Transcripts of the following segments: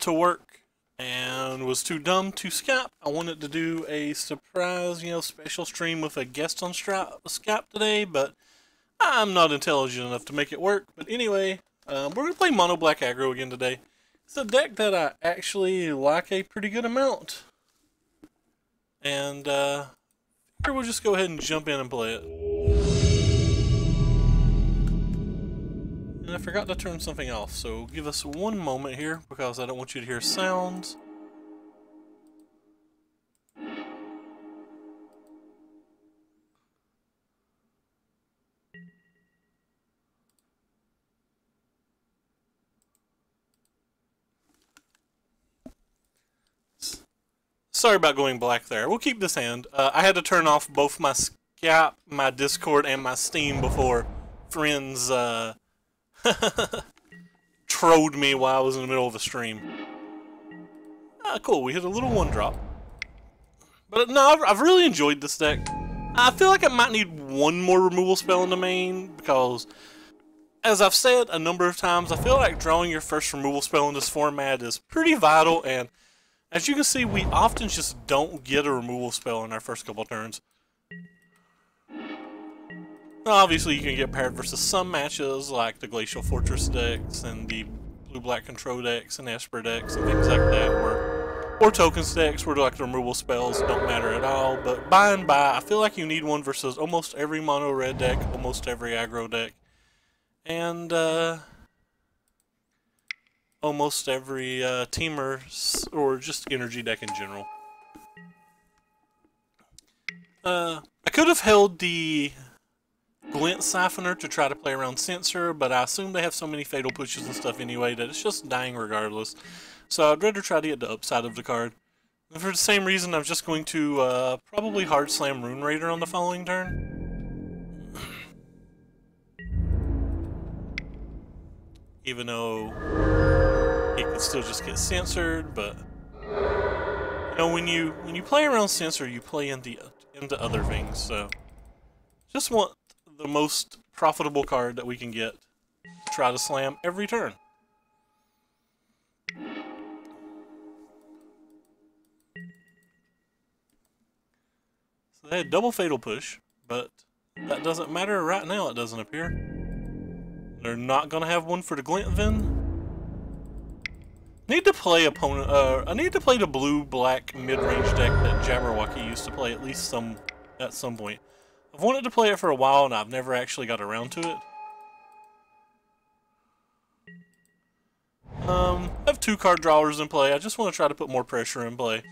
to work and was too dumb to Skype. I wanted to do a surprise, special stream with a guest on Skype today, but I'm not intelligent enough to make it work. But anyway, we're going to play Mono Black Aggro again today. It's a deck that I actually like a pretty good amount. And here we'll just go ahead and jump in and play it. And I forgot to turn something off, so give us one moment here because I don't want you to hear sounds. Sorry about going black there. We'll keep this hand. I had to turn off both my Skype, my Discord, and my Steam before friends trolled me while I was in the middle of a stream. Cool. We hit a little 1-drop. But no, I've really enjoyed this deck. I feel like I might need one more removal spell in the main because, as I've said a number of times, I feel like drawing your first removal spell in this format is pretty vital, and as you can see, we often just don't get a removal spell in our first couple turns. Now, obviously, you can get paired versus some matches, like the Glacial Fortress decks, and the Blue-Black Control decks, and Esper decks, and things like that, or tokens decks, where like the removal spells don't matter at all, but by and by, I feel like you need one versus almost every mono-red deck, almost every aggro deck, and, almost every teamer or just energy deck in general. I could have held the Glint Siphoner to try to play around Censor, but I assume they have so many fatal pushes and stuff anyway that it's just dying regardless. So I'd rather try to get the upside of the card. And for the same reason, I'm just going to probably hard slam Rune Raider on the following turn. Even though it could still just get censored, but when you play around censor, you play into other things. So just want the most profitable card that we can get to try to slam every turn. So they had double fatal push, but that doesn't matter right now. It doesn't appear. They're not gonna have one for the Glint then. Need to play opponent. I need to play the blue-black mid-range deck that Jabberwocky used to play at some point. I've wanted to play it for a while, and I've never actually got around to it. I have 2 card drawers in play. I just want to try to put more pressure in play.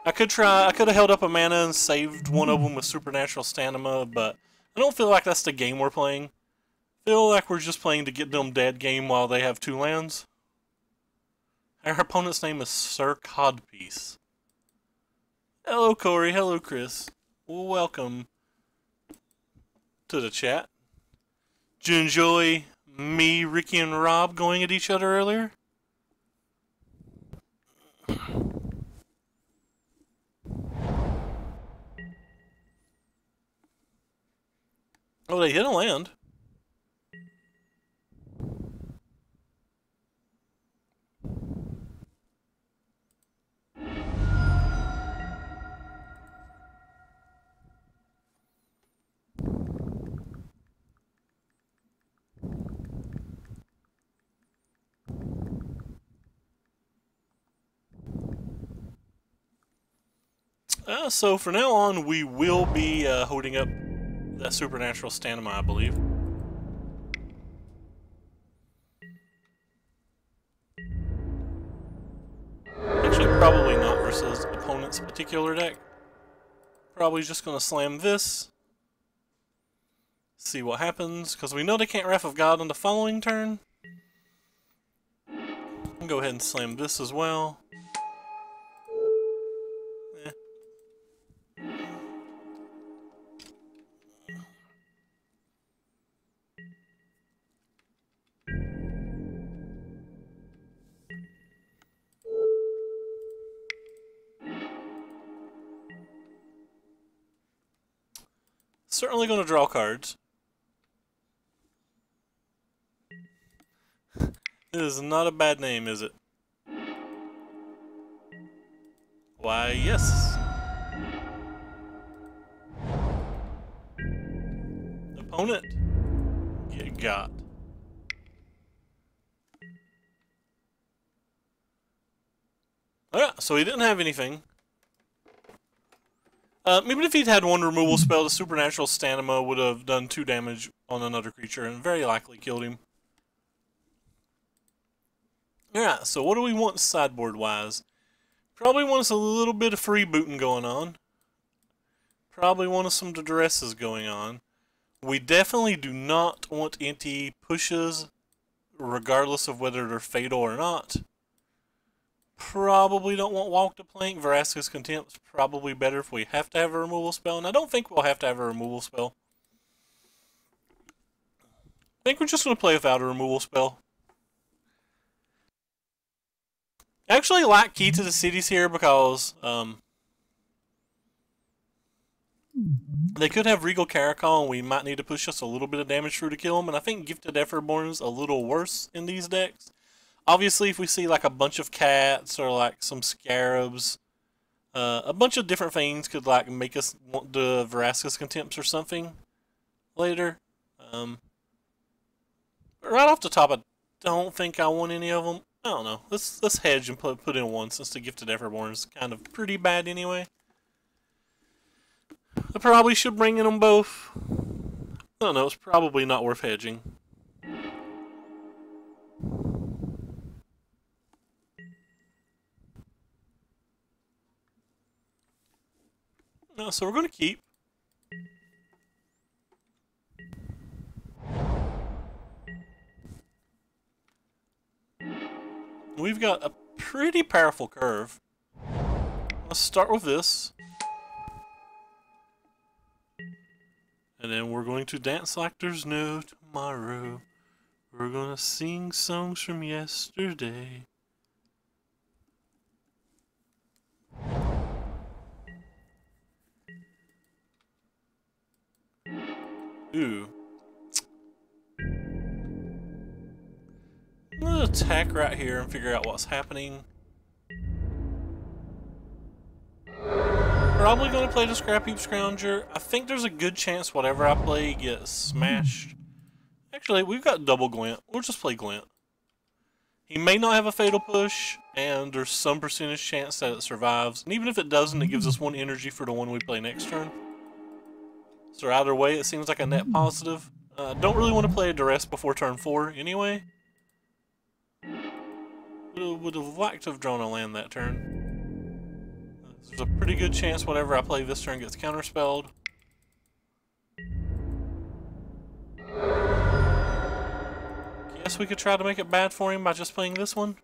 I could have held up a mana and saved one of them with Supernatural Stamina, but I don't feel like that's the game we're playing. I feel like we're just playing to get them dead game while they have 2 lands. Our opponent's name is Sir Codpiece. Hello, Corey. Hello, Chris. Welcome to the chat. Did you enjoy me, Ricky, and Rob going at each other earlier? Oh, they hit a land. So for now on, we will be holding up that Supernatural Stamina, I believe. Actually, probably not versus opponent's particular deck. Probably just going to slam this. See what happens, because we know they can't Wrath of God on the following turn. I'll go ahead and slam this as well. Certainly going to draw cards. It is not a bad name, is it? Why, yes. Opponent, get got. Alright, so he didn't have anything. Even if he'd had one removal spell, the supernatural stamina would have done 2 damage on another creature and very likely killed him. Alright, so what do we want sideboard-wise? Probably want us a little bit of freebooting going on. Probably want us some dresses going on. We definitely do not want anti-pushes, regardless of whether they're fatal or not. Probably don't want Walk the Plank. Vraska's Contempt's probably better if we have to have a removal spell, and I don't think we'll have to have a removal spell. I think we're just going to play without a removal spell. I actually like Key to the Cities here because they could have Regal Caracol and we might need to push just a little bit of damage through to kill them, and I think Gifted Everborn's a little worse in these decks. Obviously, if we see like a bunch of cats or like some scarabs, a bunch of different things could like make us want the Vraska's Contempts or something later. But right off the top, I don't think I want any of them. I don't know. Let's hedge and put in one since the Gifted Everborn is kind of pretty bad anyway. I probably should bring in them both. I don't know. It's probably not worth hedging. No, so we're going to keep. We've got a pretty powerful curve. Let's start with this. And then we're going to dance like there's no tomorrow. We're going to sing songs from yesterday. Ooh. I'm going to attack right here and figure out what's happening. Probably going to play the Scrap Heap Scrounger. I think there's a good chance whatever I play gets smashed. Actually, we've got double Glint. We'll just play Glint. He may not have a Fatal Push, and there's some percentage chance that it survives. And even if it doesn't, it gives us 1 energy for the one we play next turn. So either way, it seems like a net positive. Don't really want to play a Duress before turn 4 anyway. Would have liked to have drawn a land that turn. There's a pretty good chance whatever I play this turn gets counterspelled. Guess we could try to make it bad for him by just playing this one.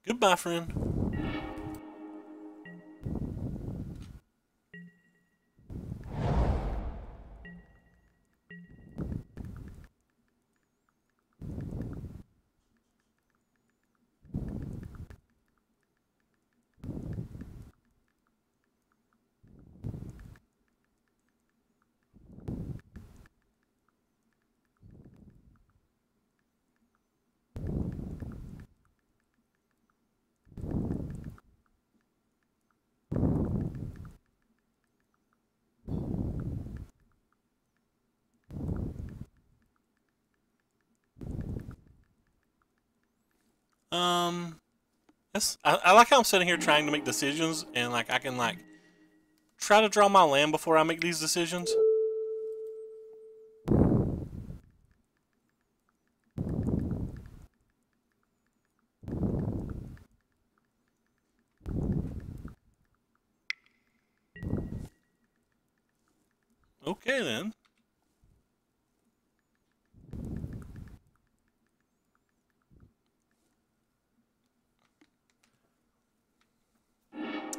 Goodbye, friend. I like how I'm sitting here trying to make decisions, and like I can like try to draw my land before I make these decisions. Okay then.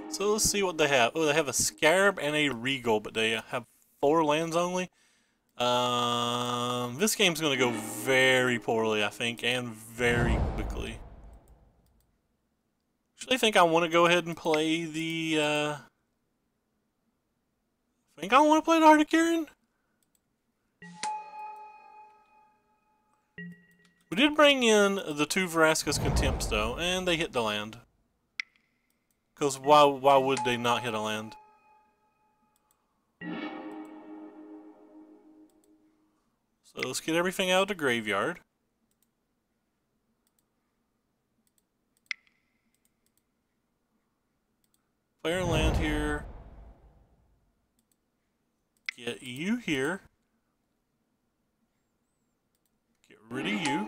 So let's see what they have. Oh, they have a Scarab and a Regal, but they have 4 lands only. This game's going to go very poorly, I think, and very quickly. Actually, I think I want to go ahead and play the think I want to play the Heart of Kirin. We did bring in the 2 Vraska's Contempts though, and they hit the land. Because why would they not hit a land? So let's get everything out of the graveyard. Play our land here. Get you here. Get rid of you.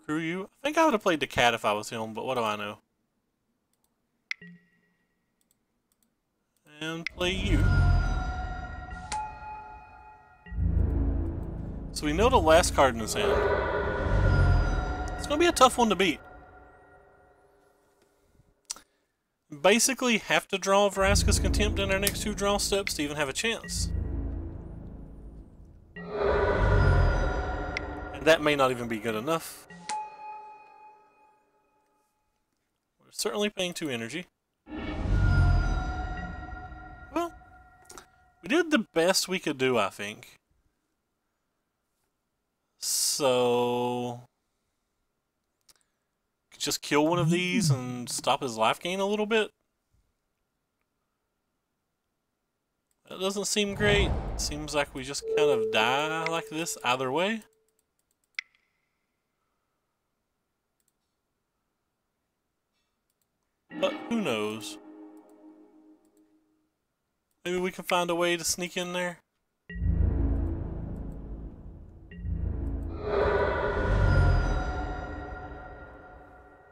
Crew you. I think I would have played the cat if I was him, but what do I know? And play you. So we know the last card in his hand. It's going to be a tough one to beat. Basically, have to draw Vraska's Contempt in our next 2 draw steps to even have a chance. And that may not even be good enough. We're certainly paying 2 energy. Well, we did the best we could do, I think. So just kill one of these and stop his life gain a little bit? That doesn't seem great. Seems like we just kind of die like this either way. But who knows? Maybe we can find a way to sneak in there.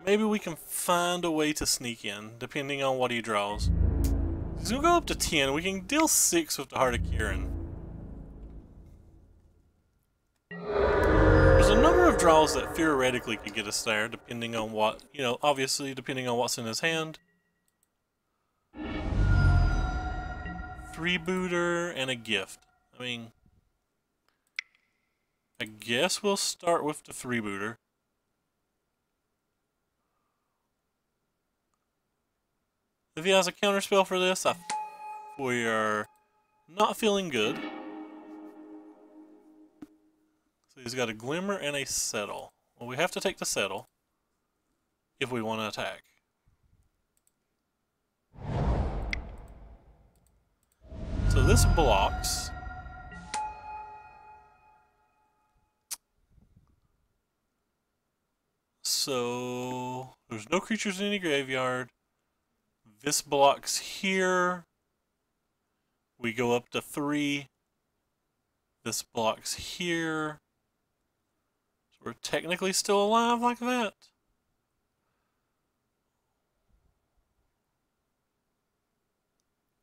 Maybe we can find a way to sneak in, depending on what he draws. He's gonna go up to 10. We can deal 6 with the Heart of Kirin. There's a number of draws that theoretically could get us there, depending on what, you know, obviously depending on what's in his hand. Freebooter and a gift. I mean, I guess we'll start with the freebooter. If he has a counterspell for this, we are not feeling good. So he's got a Glimmer and a Settle. Well, we have to take the Settle if we want to attack. So this blocks. So there's no creatures in any graveyard. This blocks here. We go up to 3. This blocks here. So we're technically still alive like that.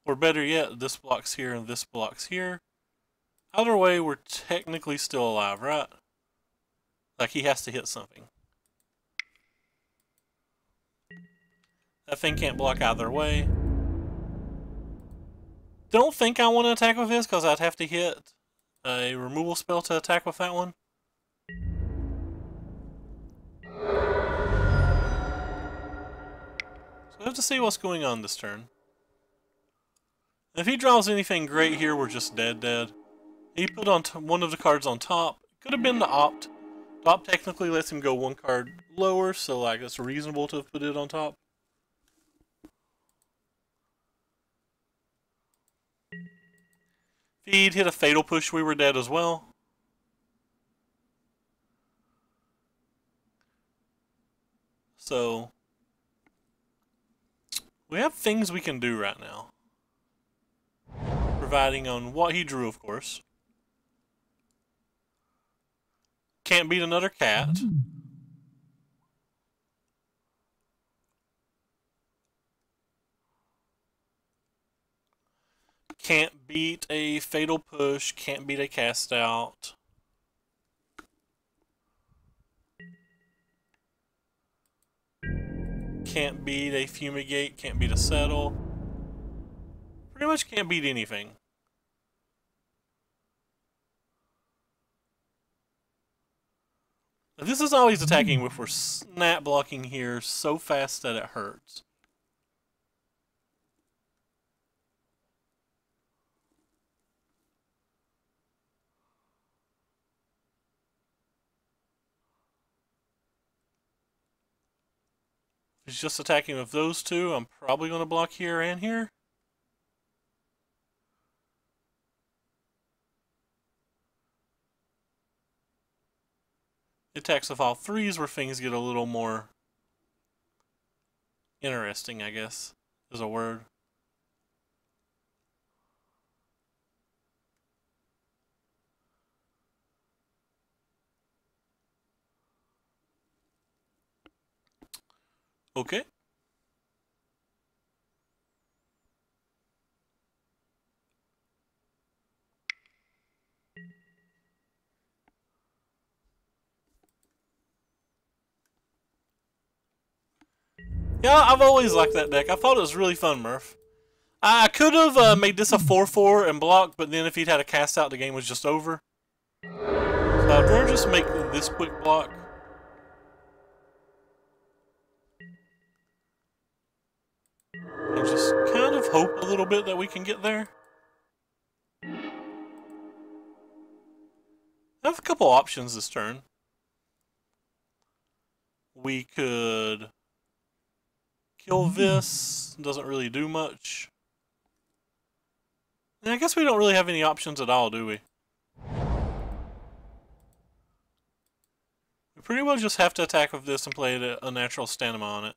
Or better yet, this blocks here and this blocks here. Either way, we're technically still alive, right? Like he has to hit something. That thing can't block either way. Don't think I want to attack with this because I'd have to hit a removal spell to attack with that one. So I have to see what's going on this turn. If he draws anything great here, we're just dead. He put on one of the cards on top. Could have been the Opt. The Opt technically lets him go 1 card lower, so like it's reasonable to have put it on top. If he'd hit a Fatal Push, we were dead as well. So we have things we can do right now. Providing on what he drew, of course. Can't beat another cat. Can't beat a Fatal Push. Can't beat a Cast Out. Can't beat a Fumigate. Can't beat a Settle. Pretty much can't beat anything. This is always attacking if we're snap blocking here so fast that it hurts. If he's just attacking with those two, I'm probably going to block here and here. He attacks with all threes where things get a little more interesting, I guess, is a word. Okay. Yeah, I've always liked that deck. I thought it was really fun, Murph. I could have made this a 4-4 and blocked, but then if he'd had a cast out, the game was just over. So I'd rather just make this quick block. And just kind of hope a little bit that we can get there. I have a couple options this turn. We could kill this. Doesn't really do much. And I guess we don't really have any options at all, do we? We pretty well just have to attack with this and play a natural stamina on it.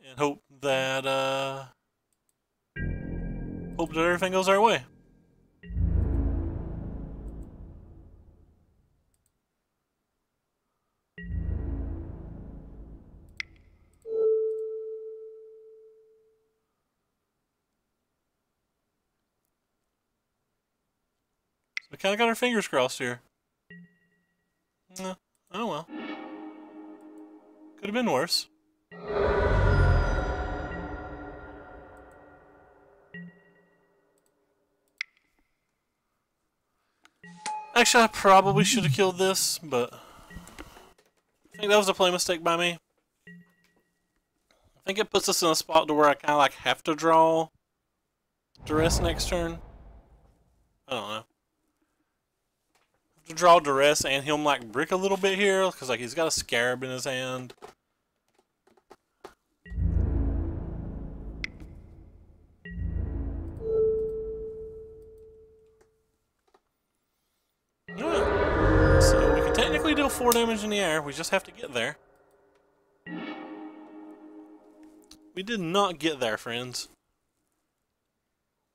And hope that everything goes our way. We kind of got our fingers crossed here. Oh well. Could have been worse. Actually, I probably should have killed this, but I think that was a play mistake by me. I think it puts us in a spot to where I kind of like have to draw duress next turn. I don't know. To draw duress and him like brick a little bit here because like he's got a scarab in his hand. Alright. So we can technically deal 4 damage in the air, we just have to get there. We did not get there, friends.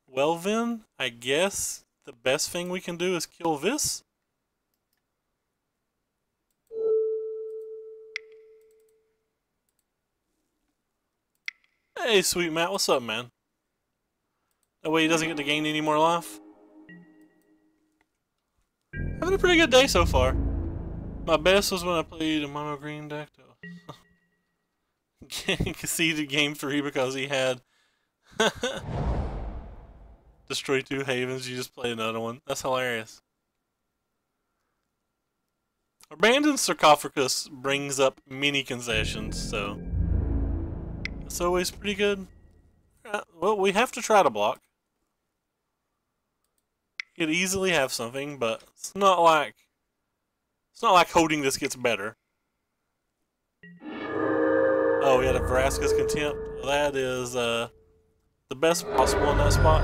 Well then, I guess the best thing we can do is kill this. Hey, sweet Matt, what's up, man? That way he doesn't get to gain any more life. Having a pretty good day so far. My best was when I played a mono green deck. Conceded game 3 because he had destroy 2 havens. You just play another one. That's hilarious. Abandoned Sarcophagus brings up many concessions, so it's always pretty good. Well, we have to try to block. You could easily have something, but it's not like holding this gets better. Oh, we had a Vraska's Contempt. That is the best possible in that spot.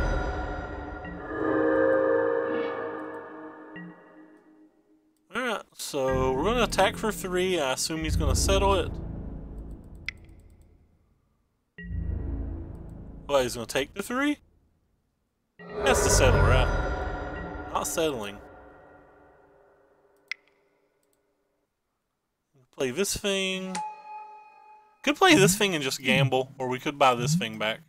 Alright, so we're going to attack for 3. I assume he's going to settle it. What, he's going to take the 3? That's to settle, right? Not settling. Play this thing. Could play this thing and just gamble, or we could buy this thing back.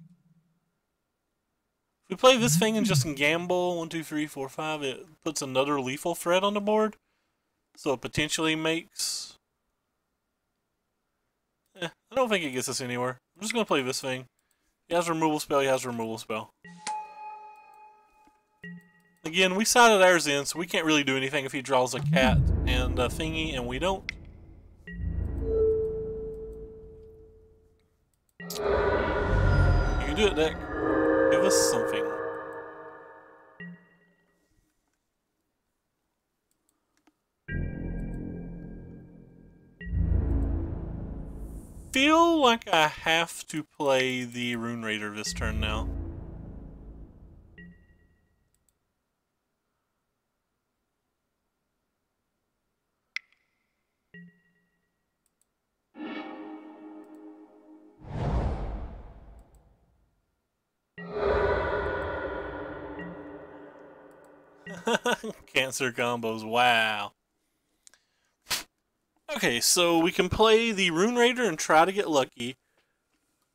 If we play this thing and just gamble, 1, 2, 3, 4, 5, it puts another lethal threat on the board. So it potentially makes... I don't think it gets us anywhere. I'm just going to play this thing. He has removal spell, he has removal spell. Again, we sided ours in, so we can't really do anything if he draws a cat and a thingy, and we don't. You can do it, deck. Give us something. feel like I have to play the Rune Raider this turn now. Cancer combos, wow. Okay, so we can play the Rune Raider and try to get lucky.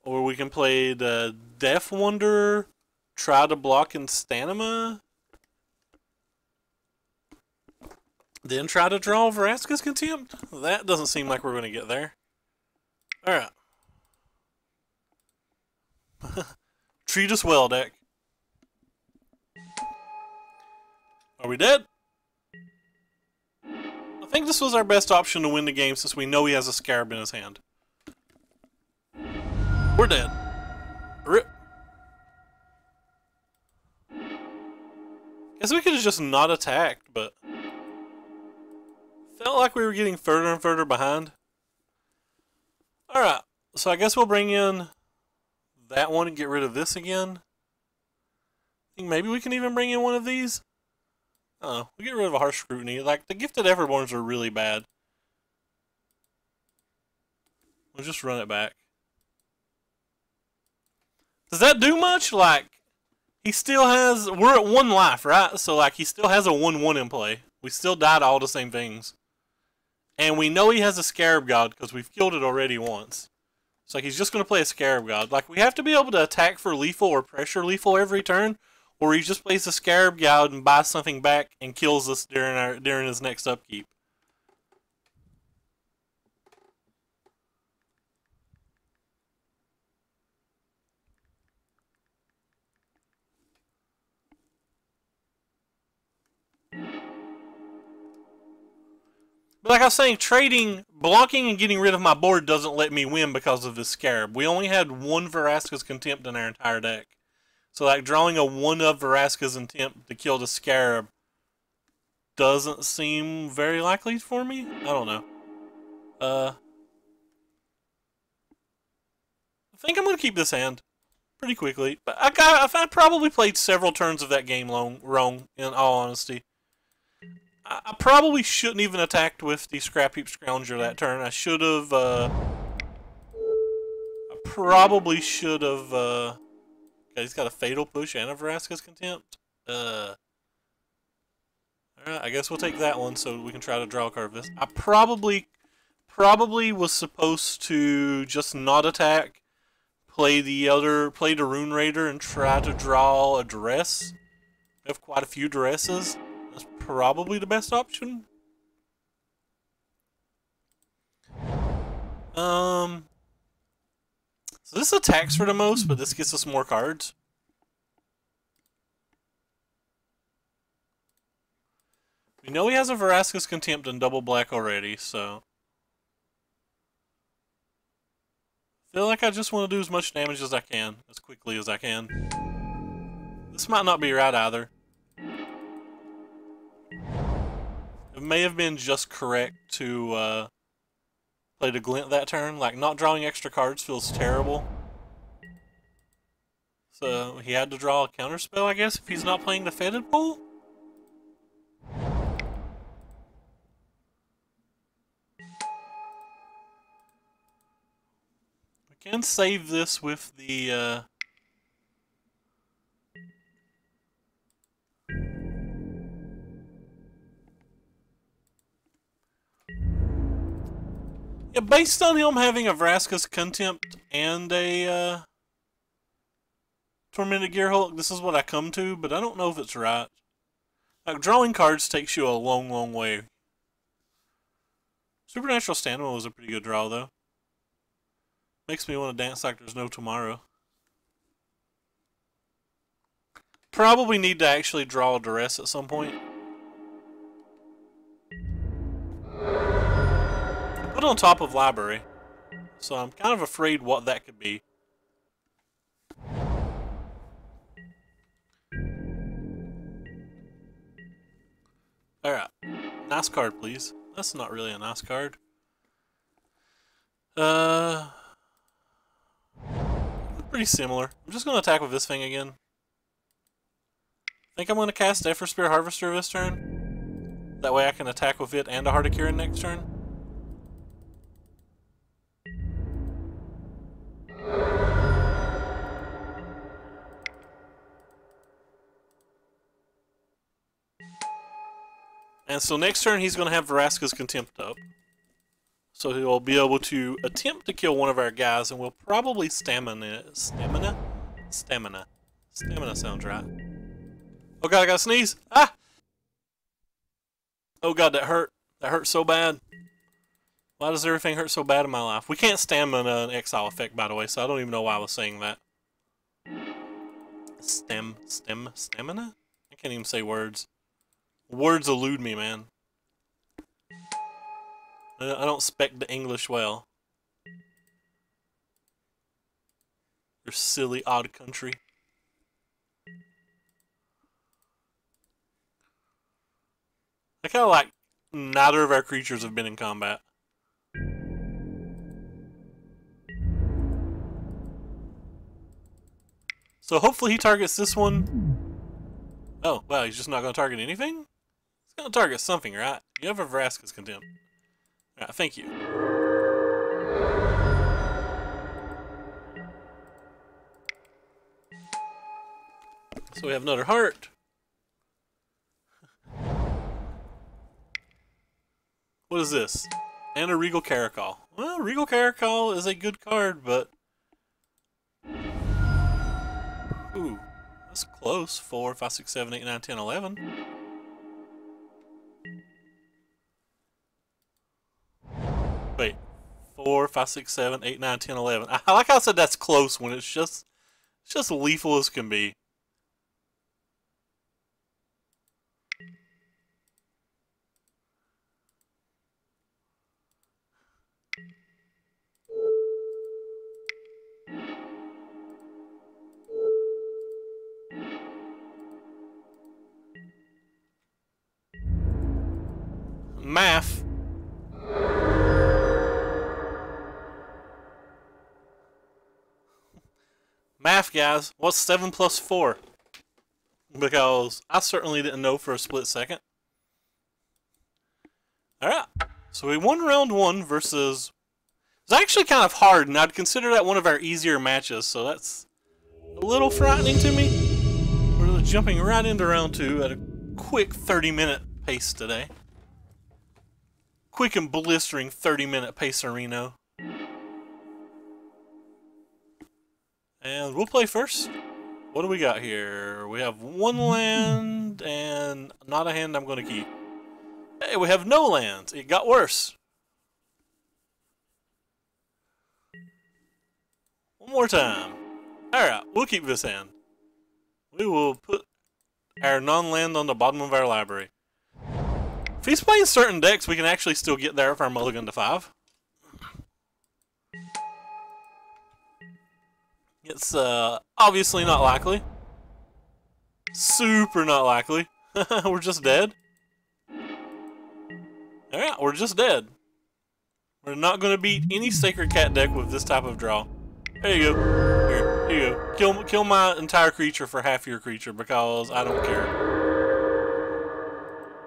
Or we can play the Death Wanderer, try to block in Stamina. Then try to draw Vraska's Contempt? That doesn't seem like we're going to get there. Alright. Treat us well, deck. Are we dead? I think this was our best option to win the game since we know he has a Scarab in his hand. We're dead. Rip. Guess we could have just not attacked, but felt like we were getting further and further behind. Alright, so I guess we'll bring in that one and get rid of this again. I think maybe we can even bring in one of these. Oh, we get rid of a Harsh Scrutiny. Like, the Gifted Everborns are really bad. We'll just run it back. Does that do much? Like, he still has... We're at 1 life, right? So, like, he still has a 1-1 in play. We still died to all the same things. And we know he has a Scarab God because we've killed it already once. So, like, he's just going to play a Scarab God. Like, we have to be able to attack for lethal or pressure lethal every turn, or he just plays a Scarab God and buys something back and kills us during his next upkeep. But like I was saying, blocking and getting rid of my board doesn't let me win because of this Scarab. We only had 1 Vraska's Contempt in our entire deck. So like drawing a 1 of Vraska's Contempt to kill the Scarab doesn't seem very likely for me. I don't know. I think I'm going to keep this hand pretty quickly. But I probably played several turns of that game wrong, in all honesty. I probably shouldn't even attacked with the Scrap Heap Scrounger that turn. I should have, I probably should have, okay, he's got a Fatal Push and a Vraska's Contempt. Alright, I guess we'll take that one so we can try to draw a card of this. I probably was supposed to just not attack, play the Rune Raider and try to draw a Duress. We have quite a few Duresses. That's probably the best option. So this attacks for the most, but this gets us more cards. We know he has a Vraska's Contempt and double black already, so I feel like I just want to do as much damage as I can, as quickly as I can. This might not be right either. It may have been just correct to play the Glint that turn. Like, not drawing extra cards feels terrible. So, he had to draw a counterspell, I guess, if he's not playing the Fetid Pool? We can save this with the... Yeah, based on him having a Vraska's Contempt and a Tormented Gearhulk, this is what I come to, but I don't know if it's right. Like, drawing cards takes you a long, long way. Supernatural Stamina was a pretty good draw, though. Makes me want to dance like there's no tomorrow. Probably need to actually draw a Duress at some point. Put on top of Library, so I'm kind of afraid what that could be. Alright, nice card please. That's not really a nice card. pretty similar. I'm just going to attack with this thing again. I think I'm going to cast Effort Spear Harvester this turn. That way I can attack with it and a Heart of Kirin next turn. And so next turn he's going to have Vraska's Contempt up. So he'll be able to attempt to kill one of our guys, and we'll probably Stamina sounds right. Oh god, I gotta sneeze! Ah! Oh god, that hurt. That hurt so bad. Why does everything hurt so bad in my life? We can't Stamina an Exile effect, by the way, so I don't even know why I was saying that. Stamina? I can't even say words. Words elude me, man. I don't speak the English well. Your silly, odd country. I kind of like neither of our creatures have been in combat. So hopefully he targets this one. Oh, wow, he's just not going to target anything? He's going to target something, right? You have a Vraska's Contempt. Alright, thank you. So we have another heart. What is this? And a Regal Caracal. Well, Regal Caracal is a good card, but... Ooh, that's close. 4, 5, 6, 7, 8, 9, 10, 11. Wait. 4, 5, 6, 7, 8, 9, 10, 11. I like how I said that's close when it's just lethal as can be. Math. Math, guys. What's 7 plus 4? Because I certainly didn't know for a split second. Alright. So we won round 1 versus... It's actually kind of hard, and I'd consider that one of our easier matches, so that's a little frightening to me. We're jumping right into round 2 at a quick 30-minute pace today. Quick and blistering 30-minute pacerino. And we'll play first. What do we got here? We have 1 land and not a hand I'm going to keep. Hey, we have no lands. It got worse. One more time. Alright, we'll keep this hand. We will put our non-land on the bottom of our library. If he's playing certain decks, we can actually still get there if our mulligan to 5. It's obviously not likely. Super not likely. We're just dead. Alright, we're just dead. We're not going to beat any Sacred Cat deck with this type of draw. There you go. Here you go. Kill my entire creature for half your creature because I don't care.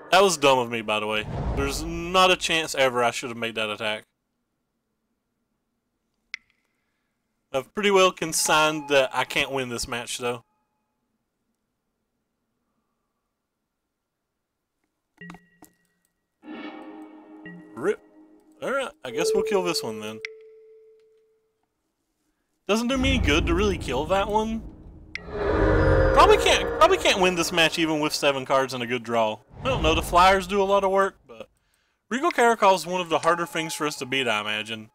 That was dumb of me, by the way. There's not a chance ever I should have made that attack. I've pretty well consigned that I can't win this match, though. Rip. Alright, I guess we'll kill this one then. Doesn't do me any good to really kill that one. Probably can't win this match even with 7 cards and a good draw. I don't know, the flyers do a lot of work, but Regal Caracal is one of the harder things for us to beat, I imagine.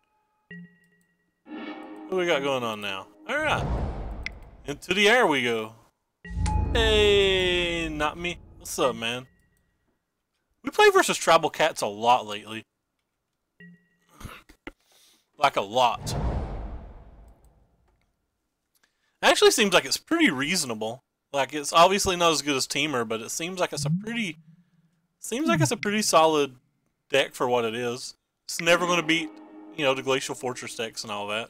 What do we got going on now? Alright. Into the air we go. Hey, not me. What's up, man? We play versus tribal cats a lot lately. Like a lot. Actually seems like it's pretty reasonable. Like, it's obviously not as good as Teamer, but it seems like it's a pretty... solid deck for what it is. It's never going to beat, you know, the Glacial Fortress decks and all that.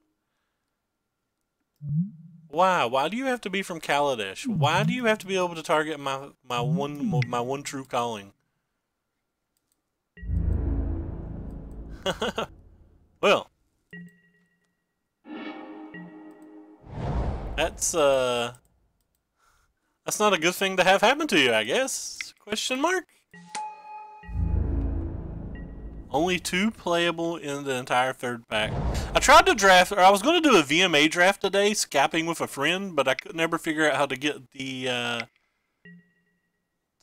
Why? Why do you have to be from Kaladesh? Why do you have to be able to target my one true calling? Well, that's not a good thing to have happen to you, I guess. Question mark? Only 2 playable in the entire 3rd pack. I tried to draft, or I was going to do a VMA draft today, scapping with a friend, but I could never figure out how to get the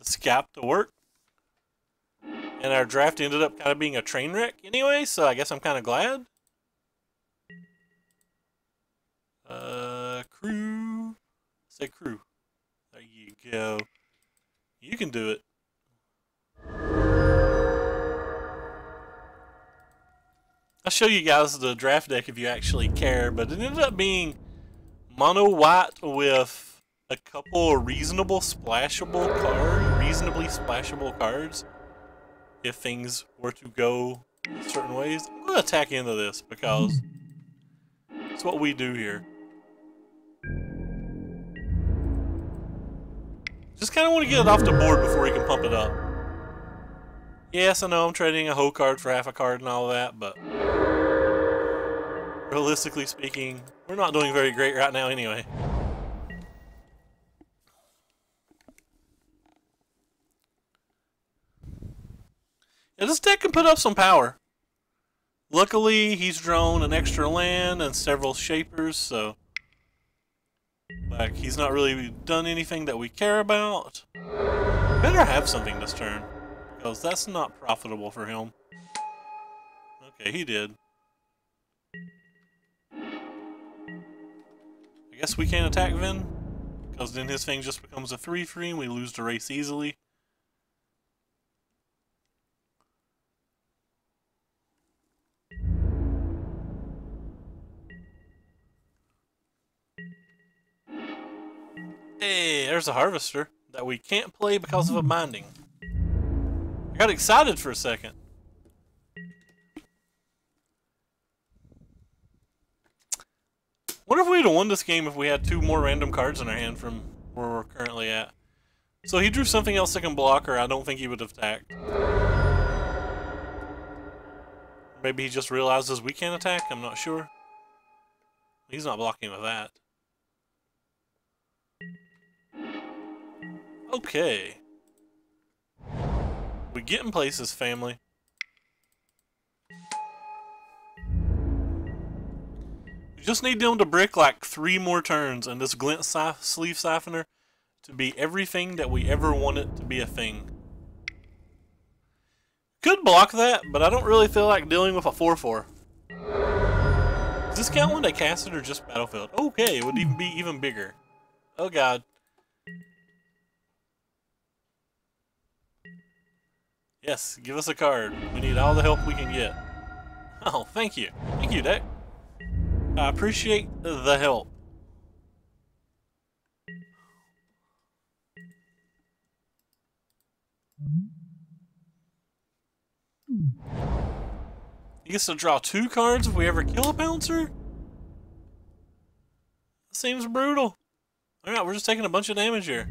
scap to work. And our draft ended up kind of being a train wreck anyway, so I guess I'm kind of glad. Crew. Say crew. There you go. You can do it. I'll show you guys the draft deck if you actually care, but it ended up being mono white with a couple of reasonably splashable cards if things were to go certain ways. I'm going to attack into this because it's what we do here. Just kind of want to get it off the board before he can pump it up. Yes, I know I'm trading a whole card for half a card and all that, but realistically speaking, we're not doing very great right now anyway. Yeah, this deck can put up some power. Luckily, he's drawn an extra land and several shapers, so like he's not really done anything that we care about. Better have something this turn, because that's not profitable for him. Okay, he did. I guess we can't attack Vin, because then his thing just becomes a 3/3 and we lose the race easily. Hey, there's a Harvester that we can't play because of a binding. I got excited for a second. Wonder if we'd have won this game if we had 2 more random cards in our hand from where we're currently at. So he drew something else that can block, or I don't think he would have attacked. Maybe he just realizes we can't attack, I'm not sure. He's not blocking with that. Okay. We get in places, family. We just need them to brick like 3 more turns and this glint sleeve siphoner to be everything that we ever want it to be a thing. Could block that, but I don't really feel like dealing with a 4/4. Does this count when they cast it or just battlefield? Okay, it would even be even bigger. Oh god. Yes, give us a card. We need all the help we can get. Oh, thank you. Thank you, deck. I appreciate the help. He gets to draw 2 cards if we ever kill a bouncer? That seems brutal. Alright, we're just taking a bunch of damage here.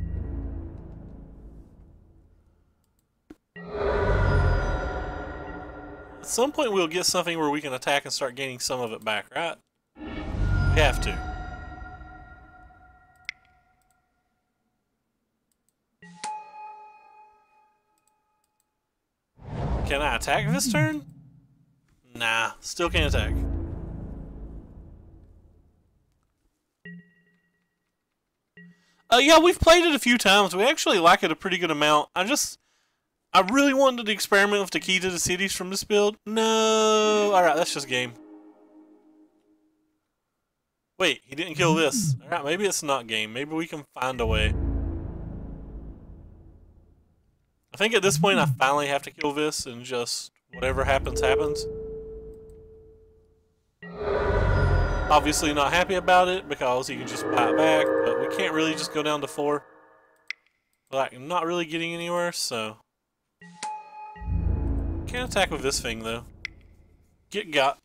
At some point we'll get something where we can attack and start gaining some of it back, right? We have to. Can I attack this turn? Nah, still can't attack. Yeah, we've played it a few times. We actually like it a pretty good amount. I really wanted to experiment with the key to the cities from this build. No! Alright, that's just game. Wait, he didn't kill this. Alright, maybe it's not game. Maybe we can find a way. I think at this point I finally have to kill this and just whatever happens, happens. Obviously not happy about it because he can just buy it back, but we can't really just go down to 4. Like, I'm not really getting anywhere, so... Can't attack with this thing, though. Get got.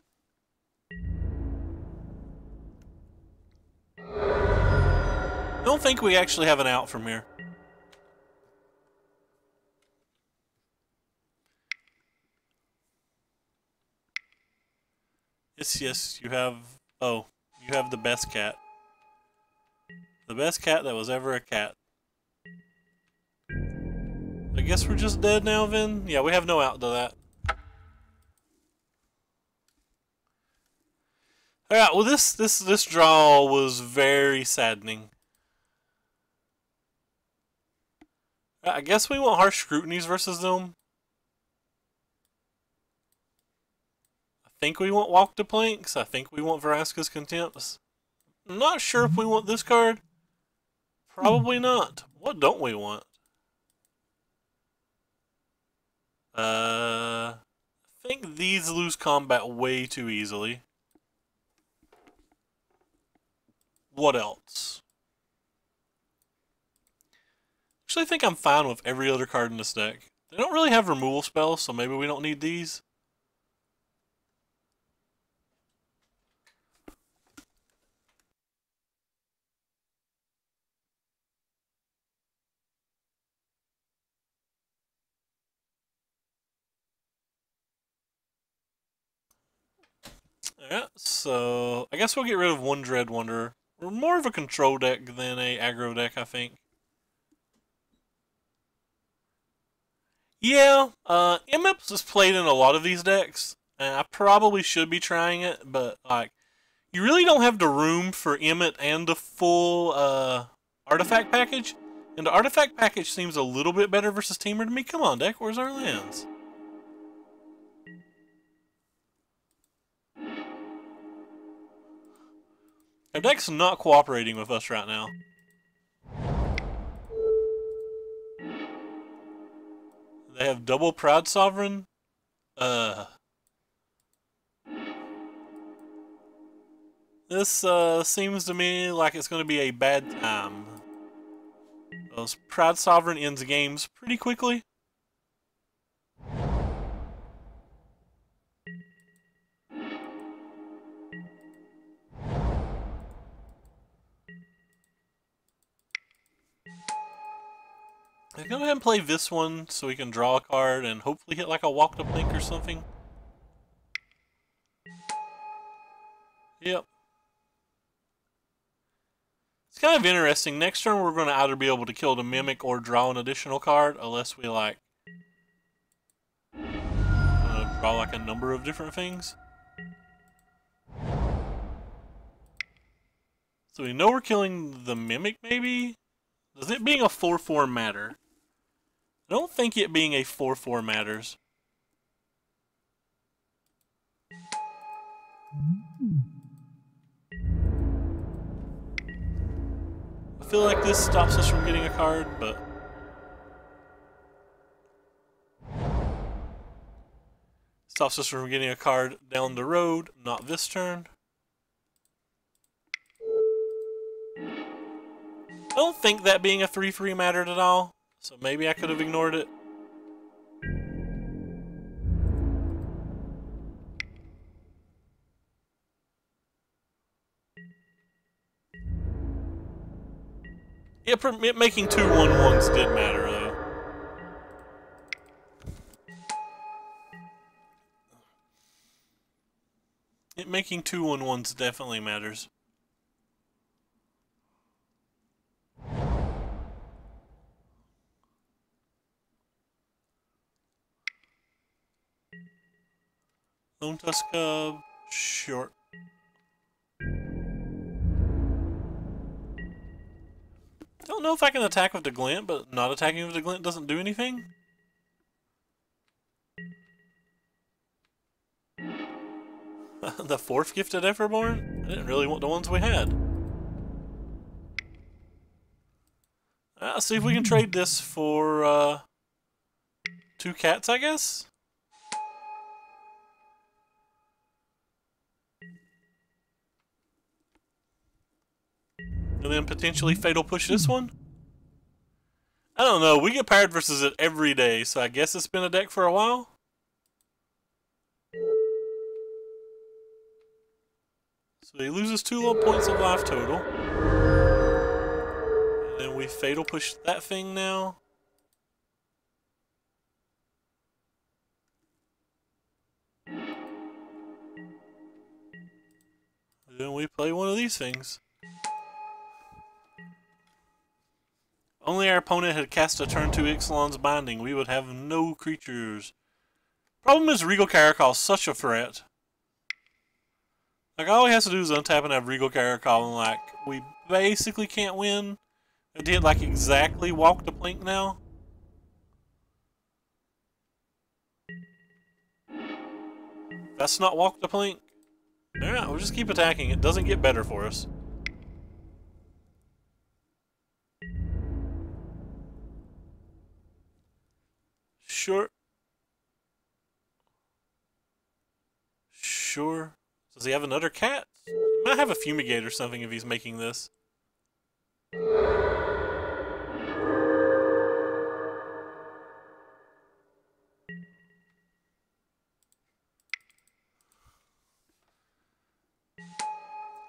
don't think we actually have an out from here. Yes, you have... Oh, you have the best cat. The best cat that was ever a cat. I guess we're just dead now, then? Yeah, we have no out to that. Alright, well this draw was very saddening. I guess we want harsh scrutinies versus them. I think we want walk to planks. I think we want Vraska's contempts. I'm not sure if we want this card. Probably not. What don't we want? I think these lose combat way too easily. What else? Actually, I think I'm fine with every other card in this deck. They don't really have removal spells, so maybe we don't need these. Yeah, so I guess we'll get rid of one Dread Wanderer. We're more of a control deck than a aggro deck, I think. Yeah, MIPS is played in a lot of these decks, and I probably should be trying it, but like, you really don't have the room for Emmet and the full artifact package, and the artifact package seems a little bit better versus Teamer to me. Come on, deck, where's our lands? Our deck's not cooperating with us right now. They have double Proud Sovereign. This seems to me like it's going to be a bad time. Those Proud Sovereign ends games pretty quickly. I'm going to go ahead and play this one so we can draw a card and hopefully hit like a walk to blink or something. Yep. It's kind of interesting. Next turn we're going to either be able to kill the Mimic or draw an additional card, unless we like draw like a number of different things. So we know we're killing the Mimic, maybe? Does it being a 4/4 matter? I don't think it being a 4/4 matters. I feel like this stops us from getting a card, but... stops us from getting a card down the road, not this turn. I don't think that being a 3/3 mattered at all, so maybe I could have ignored it. It making 2 1/1s did matter, though. It making 2 1/1s definitely matters. Lone Tusk Cub, short. Don't know if I can attack with the glint, but not attacking with the glint doesn't do anything. The 4th gifted Everborn? I didn't really want the ones we had. Let's see if we can trade this for 2 cats, I guess? And then potentially Fatal Push this one? I don't know, we get paired versus it every day, so I guess it's been a deck for a while? So he loses 2 points of life total. Then we fatal push that thing now. Then we play one of these things. Only our opponent had cast a turn 2 Ixalan's Binding, we would have no creatures. Problem is Regal Caracal is such a threat. Like, all he has to do is untap and have Regal Caracal, and like, we basically can't win. I did like exactly walk the plank now. That's not walk the plank. Alright, we'll just keep attacking. It doesn't get better for us. Sure. Sure. Does he have another cat? He might have a fumigate or something if he's making this.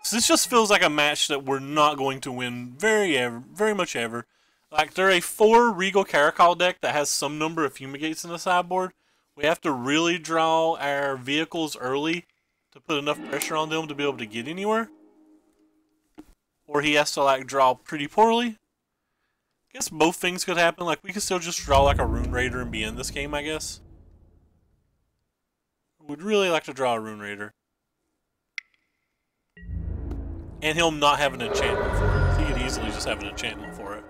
So this just feels like a match that we're not going to win very much ever. Like, they're a 4 Regal Caracal deck that has some number of fumigates in the sideboard. We have to really draw our vehicles early to put enough pressure on them to be able to get anywhere. Or he has to, like, draw pretty poorly. I guess both things could happen. Like, we could still just draw, like, a Rune Raider and be in this game, I guess. Would really like to draw a Rune Raider. And he'll not have an enchantment for it. He could easily just have an enchantment for it.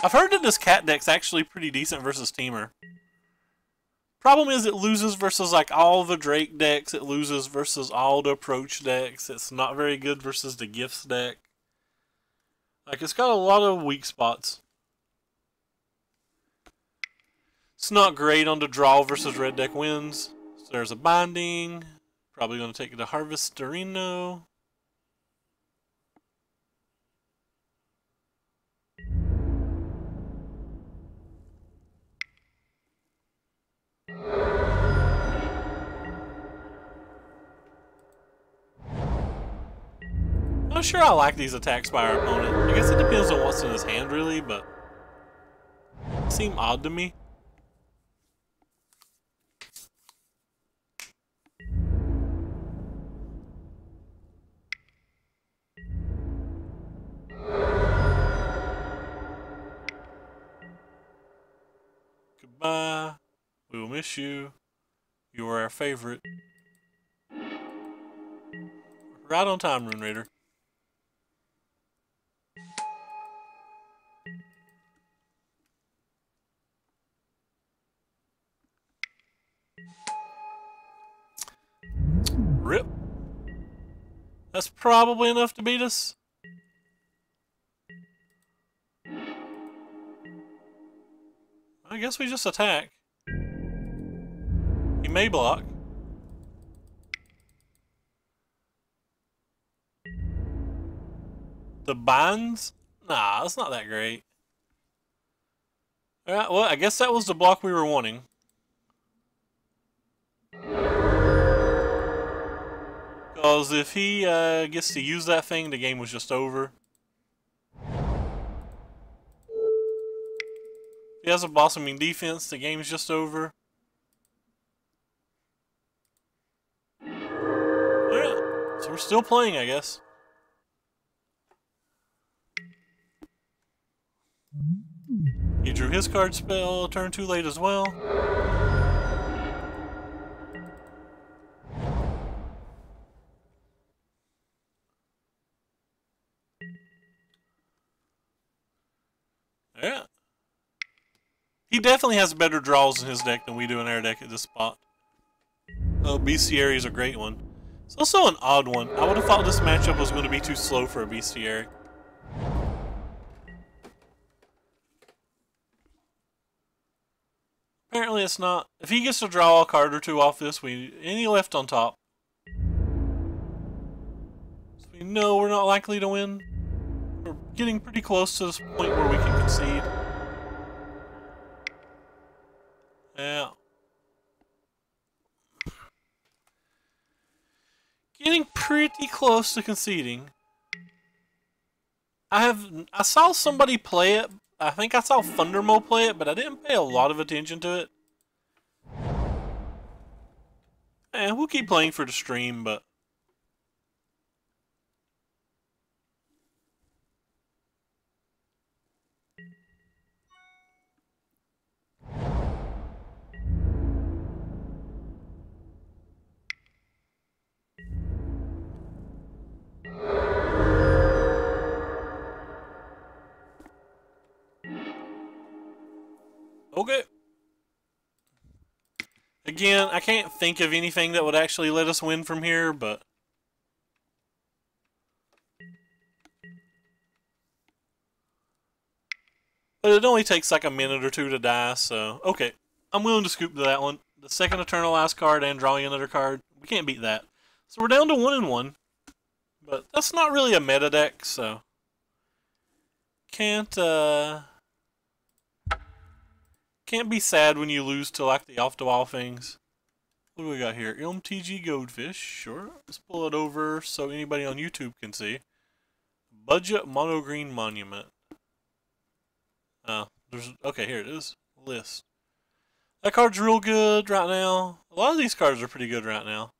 I've heard that this cat deck's actually pretty decent versus Teamer. Problem is it loses versus like all the Drake decks, it loses versus all the approach decks, it's not very good versus the Gifts deck. Like, it's got a lot of weak spots. It's not great on the draw versus red deck wins. So there's a binding. Probably going to take it to Harvesterino. I'm not sure I like these attacks by our opponent. I guess it depends on what's in his hand, really, but they seem odd to me. Goodbye. We will miss you. You are our favorite. Right on time, Rune Raider. Rip. That's probably enough to beat us. I guess we just attack. He may block. The binds? Nah, that's not that great. Alright, well, I guess that was the block we were wanting. Because if he gets to use that thing, the game was just over. If he has a blossoming defense, the game's just over. Alright, so we're still playing, I guess. He drew his card spell, turn too late as well. Yeah. He definitely has better draws in his deck than we do in our deck at this spot. Oh, Bestiary is a great one. It's also an odd one. I would have thought this matchup was going to be too slow for a Bestiary. Apparently it's not. If he gets to draw a card or two off this, any left on top. So we know we're not likely to win. We're getting pretty close to this point where we can concede. Yeah. Getting pretty close to conceding. I saw somebody play it. I think I saw Thundermo play it, but I didn't pay a lot of attention to it. And we'll keep playing for the stream, but okay. Again, I can't think of anything that would actually let us win from here, but it only takes like a minute or two to die, so okay. I'm willing to scoop to that one. The second Eternalized card and drawing another card. We can't beat that. So we're down to 1-1. But that's not really a meta deck, so can't be sad when you lose to like the off the wall things. What do we got here? MTG Goldfish, sure. Let's pull it over so anybody on YouTube can see. Budget Mono Green Monument. Okay, here it is. List. That card's real good right now. A lot of these cards are pretty good right now.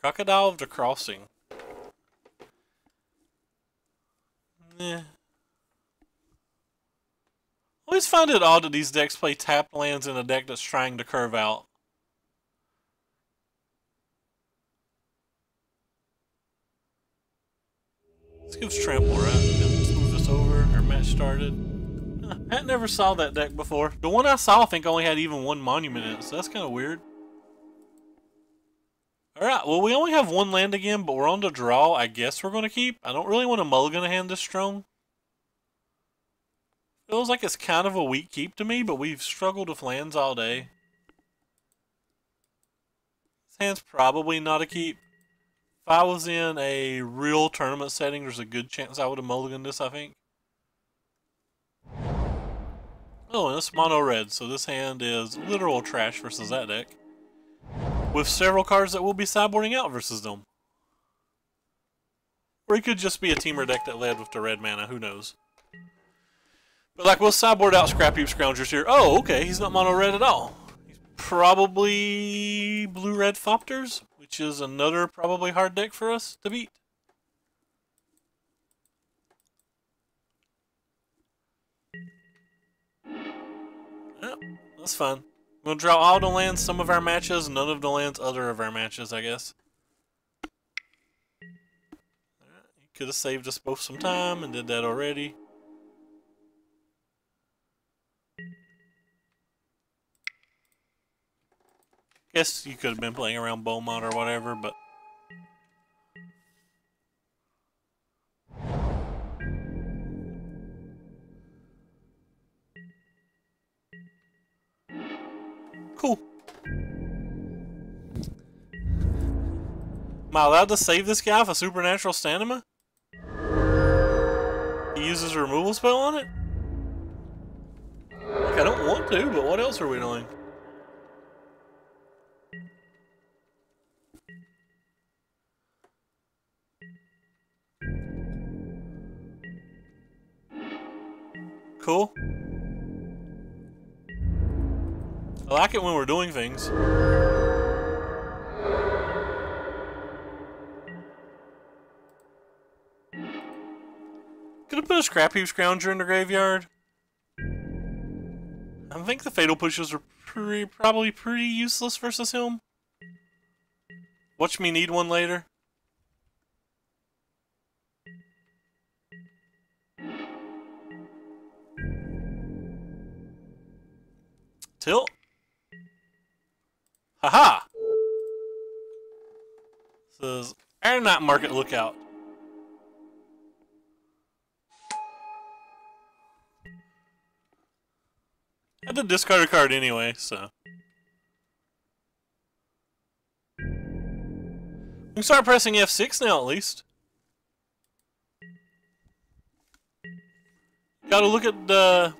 Crocodile of the Crossing. I always find it odd that these decks play tapped lands in a deck that's trying to curve out. This gives trample, right? Let's move this over. Our match started. I never saw that deck before. The one I saw, I think, only had even one monument in it, so that's kind of weird. Alright, well, we only have one land again, but we're on the draw. I guess we're going to keep. I don't really want a mulligan a hand this strong. Feels like it's kind of a weak keep to me, but we've struggled with lands all day. This hand's probably not a keep. If I was in a real tournament setting, there's a good chance I would have mulliganed this, I think. Oh, and it's mono red, so this hand is literal trash versus that deck. With several cards that will be sideboarding out versus them. Or it could just be a teamer deck that led with the red mana, who knows. But like, we'll sideboard out Scrap Heap Scroungers here. Oh, okay, he's not mono red at all. He's probably blue-red Thopters, which is another probably hard deck for us to beat. Yep, that's fine. We'll draw all the lands some of our matches, none of the lands other of our matches, I guess. Alright, he could have saved us both some time and did that already. Guess you could have been playing around Beaumont or whatever, but cool. Am I allowed to save this guy for Supernatural Stamina? He uses a removal spell on it? Like, I don't want to, but what else are we doing? Cool. I like it when we're doing things. Could have put a Scrap Heap Scrounger in the graveyard. I think the Fatal Pushes are probably pretty useless versus him. Watch me need one later. Tilt. Haha! Says, Iron Knight Market Lookout. I had to discard a card anyway, so. We can start pressing F6 now, at least. Gotta look at the...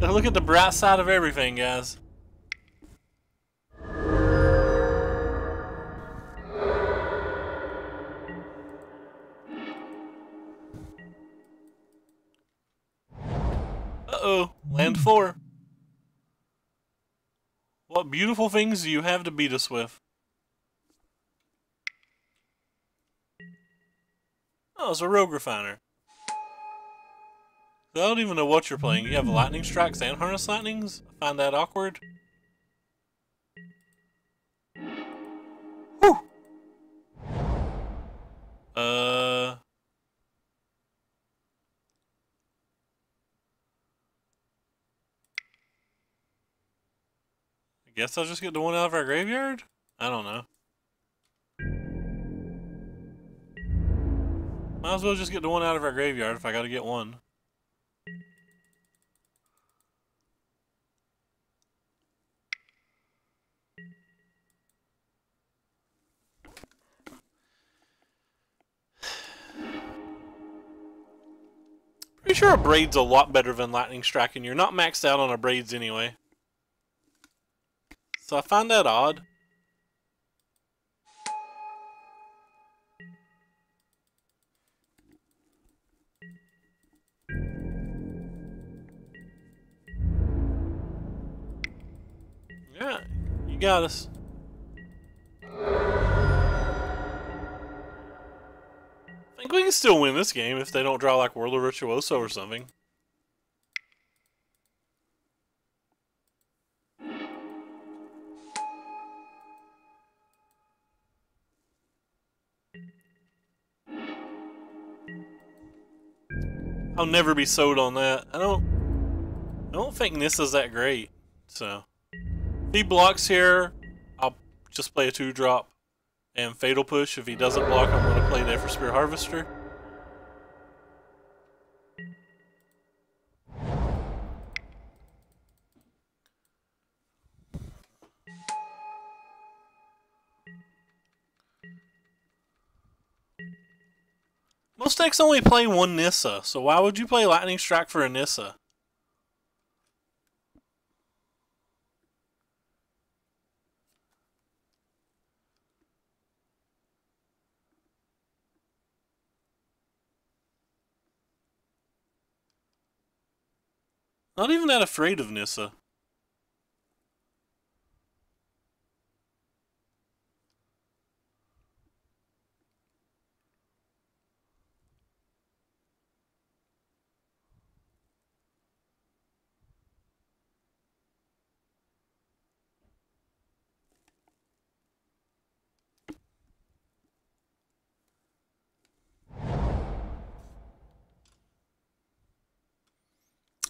Gotta look at the bright side of everything, guys. Uh-oh, land 4. What beautiful things do you have to beat us with? Oh, it's a rogue refiner. I don't even know what you're playing. You have lightning strikes and harness lightnings? I find that awkward. Whew! I guess I'll just get the one out of our graveyard? I don't know. Might as well just get the one out of our graveyard if I gotta get one. Pretty sure a braid's a lot better than lightning strike, and you're not maxed out on a braids anyway. So I find that odd. Yeah, you got us. I think we can still win this game if they don't draw like Whirler Virtuoso or something. I'll never be sold on that. I don't think Nissa's that great. So if he blocks here, I'll just play a 2-drop and Fatal Push. If he doesn't block, I'm going to play there for Spear Harvester. Most decks only play one Nissa, so why would you play Lightning Strike for a Nissa? Not even that afraid of Nissa.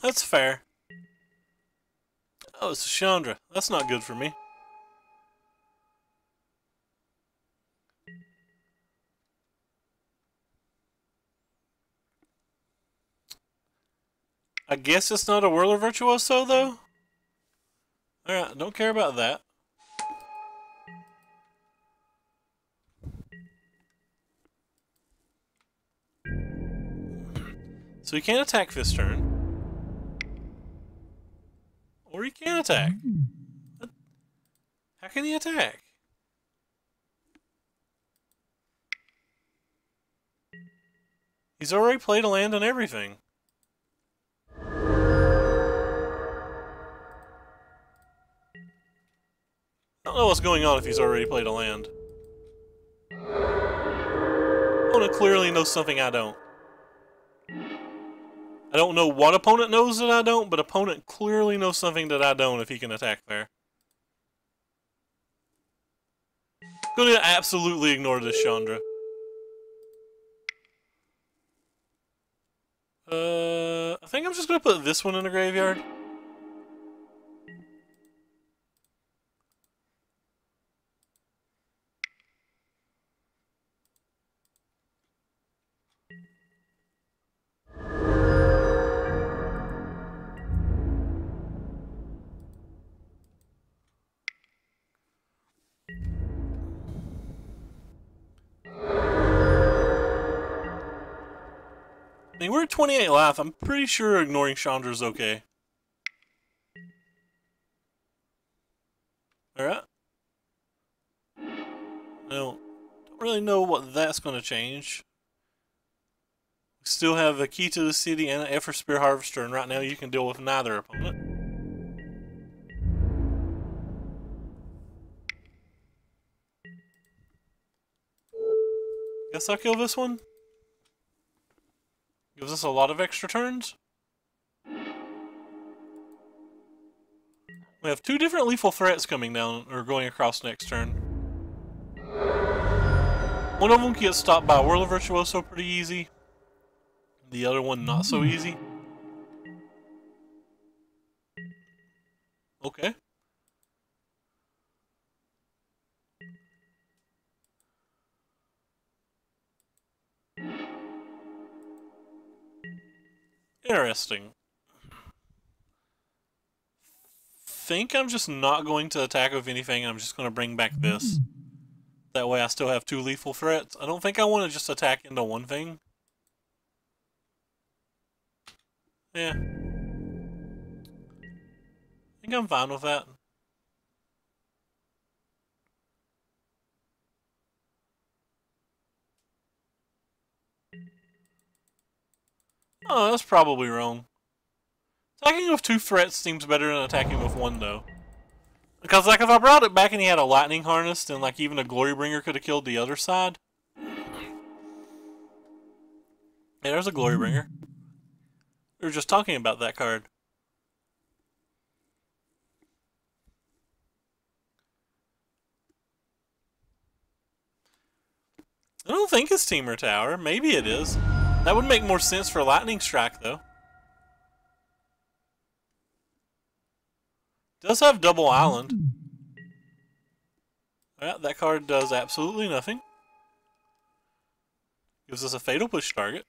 That's fair. Oh, it's a Chandra. That's not good for me. I guess it's not a Whirler Virtuoso, though? Alright, don't care about that. So he can't attack this turn. Or he can attack. How can he attack? He's already played a land and everything. I don't know what's going on if he's already played a land. Opponent clearly knows something I don't. I don't know what opponent knows that I don't, but opponent clearly knows something that I don't if he can attack there. Gonna absolutely ignore this Chandra. I think I'm just gonna put this one in the graveyard. I mean, we're at 28 life. I'm pretty sure ignoring Chandra's okay. Alright. Now, don't really know what that's going to change. We still have a key to the city and an Effort Spear Harvester, and right now you can deal with neither opponent. Guess I'll kill this one. Gives us a lot of extra turns. We have two different lethal threats coming down, or going across next turn. One of them gets stopped by a Whirl of Virtuoso pretty easy. The other one not so easy. Okay. Interesting. Think I'm just not going to attack with anything. I'm just going to bring back this. That way I still have two lethal threats. I don't think I want to just attack into one thing. Yeah. I think I'm fine with that. Oh, that's probably wrong. Attacking with two threats seems better than attacking with one, though. Because, like, if I brought it back and he had a lightning harness, then, like, even a Glorybringer could have killed the other side. Yeah, there's a Glorybringer. We were just talking about that card. I don't think it's Teamer Tower. Maybe it is. That would make more sense for Lightning Strike, though. Does have Double Island. Yeah, that card does absolutely nothing. Gives us a Fatal Push target.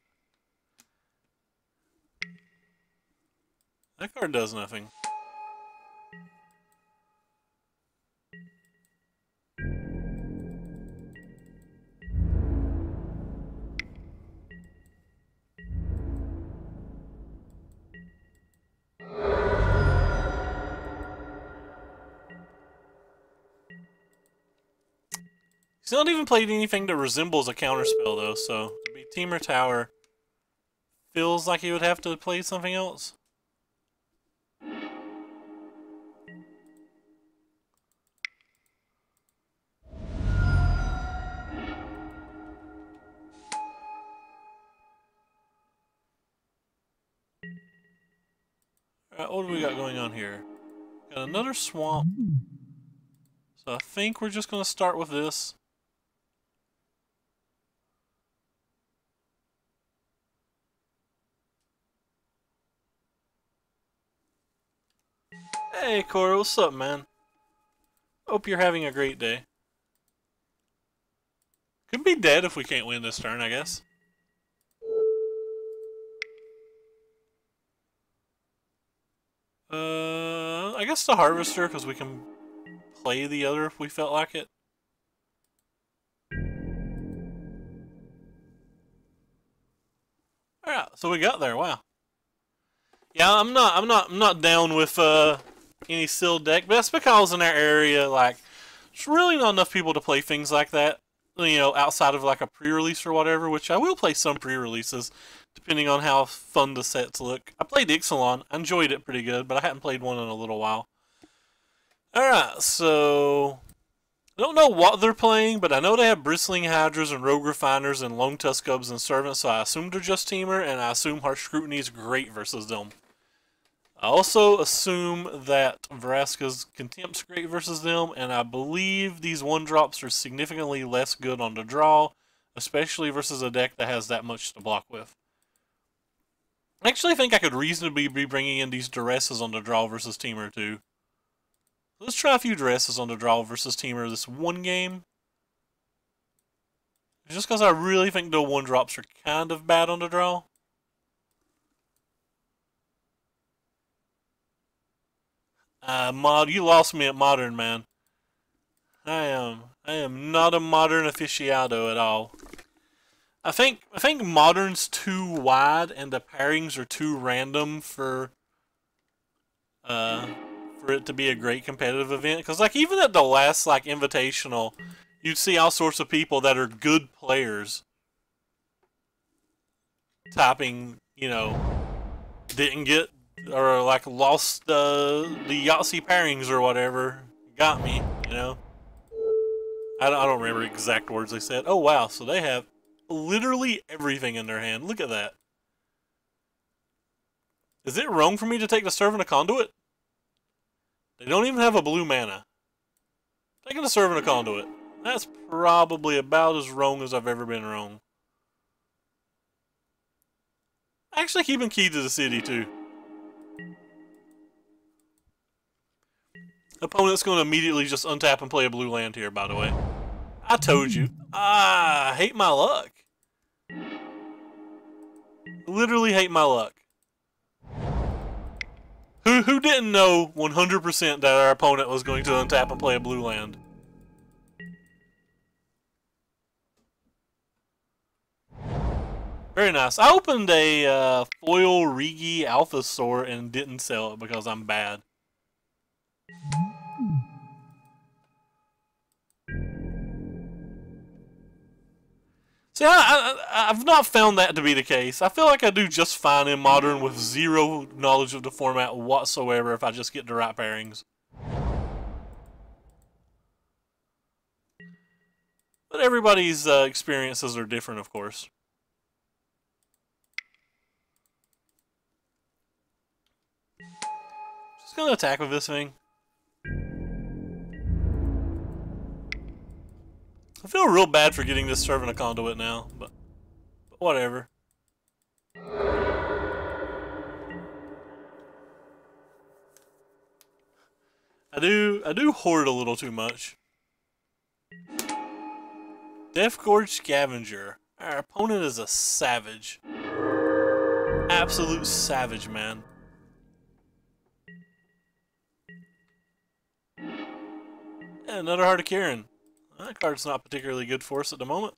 That card does nothing. He's not even played anything that resembles a counterspell, though, so to be Teamer Tower feels like he would have to play something else. Alright, what do we got going on here? Got another swamp. So I think we're just going to start with this. Hey Corey, what's up, man? Hope you're having a great day. Could be dead if we can't win this turn, I guess. I guess the Harvester, because we can play the other if we felt like it. Alright, so we got there, wow. Yeah, I'm not down with any sealed deck, but that's because in our area, like, there's really not enough people to play things like that. You know, outside of like a pre-release or whatever, which I will play some pre-releases, depending on how fun the sets look. I played Ixalan, I enjoyed it pretty good, but I hadn't played one in a little while. Alright, so I don't know what they're playing, but I know they have Bristling Hydras and Rogue Refiners and Lone Tusk Cubs and Servants, so I assume they're just Teamer, and I assume Harsh Scrutiny is great versus them. I also assume that Vraska's Contempt's great versus them, and I believe these 1-drops are significantly less good on the draw, especially versus a deck that has that much to block with. I actually think I could reasonably be bringing in these Duresses on the draw versus Teamer too. Let's try a few Duresses on the draw versus Teamer this one game. Just because I really think the 1-drops are kind of bad on the draw. You lost me at Modern, man. I am not a Modern aficionado at all. I think Modern's too wide and the pairings are too random for for it to be a great competitive event. Because, like, even at the last, like, Invitational, you'd see all sorts of people that are good players topping, you know, didn't get, or, like, lost the Yahtzee pairings or whatever. Got me, you know. I don't remember exact words they said. Oh, wow, so they have literally everything in their hand. Look at that. Is it wrong for me to take the Servant of Conduit? They don't even have a blue mana. Taking the Servant of Conduit. That's probably about as wrong as I've ever been wrong. Actually keeping Key to the City, too. Opponent's going to immediately just untap and play a blue land here, by the way. I told you. I hate my luck. Literally hate my luck. Who didn't know 100% that our opponent was going to untap and play a blue land? Very nice. I opened a foil Rigi Alpha Sword and didn't sell it because I'm bad. See, I've not found that to be the case. I feel like I do just fine in Modern with zero knowledge of the format whatsoever if I just get the right pairings. But everybody's experiences are different, of course. Just gonna attack with this thing. I feel real bad for getting this Servant of Conduit now, but whatever. I do hoard a little too much. Death Gorge Scavenger. Our opponent is a savage. Absolute savage, man. And another Heart of Kirin. That card's not particularly good for us at the moment.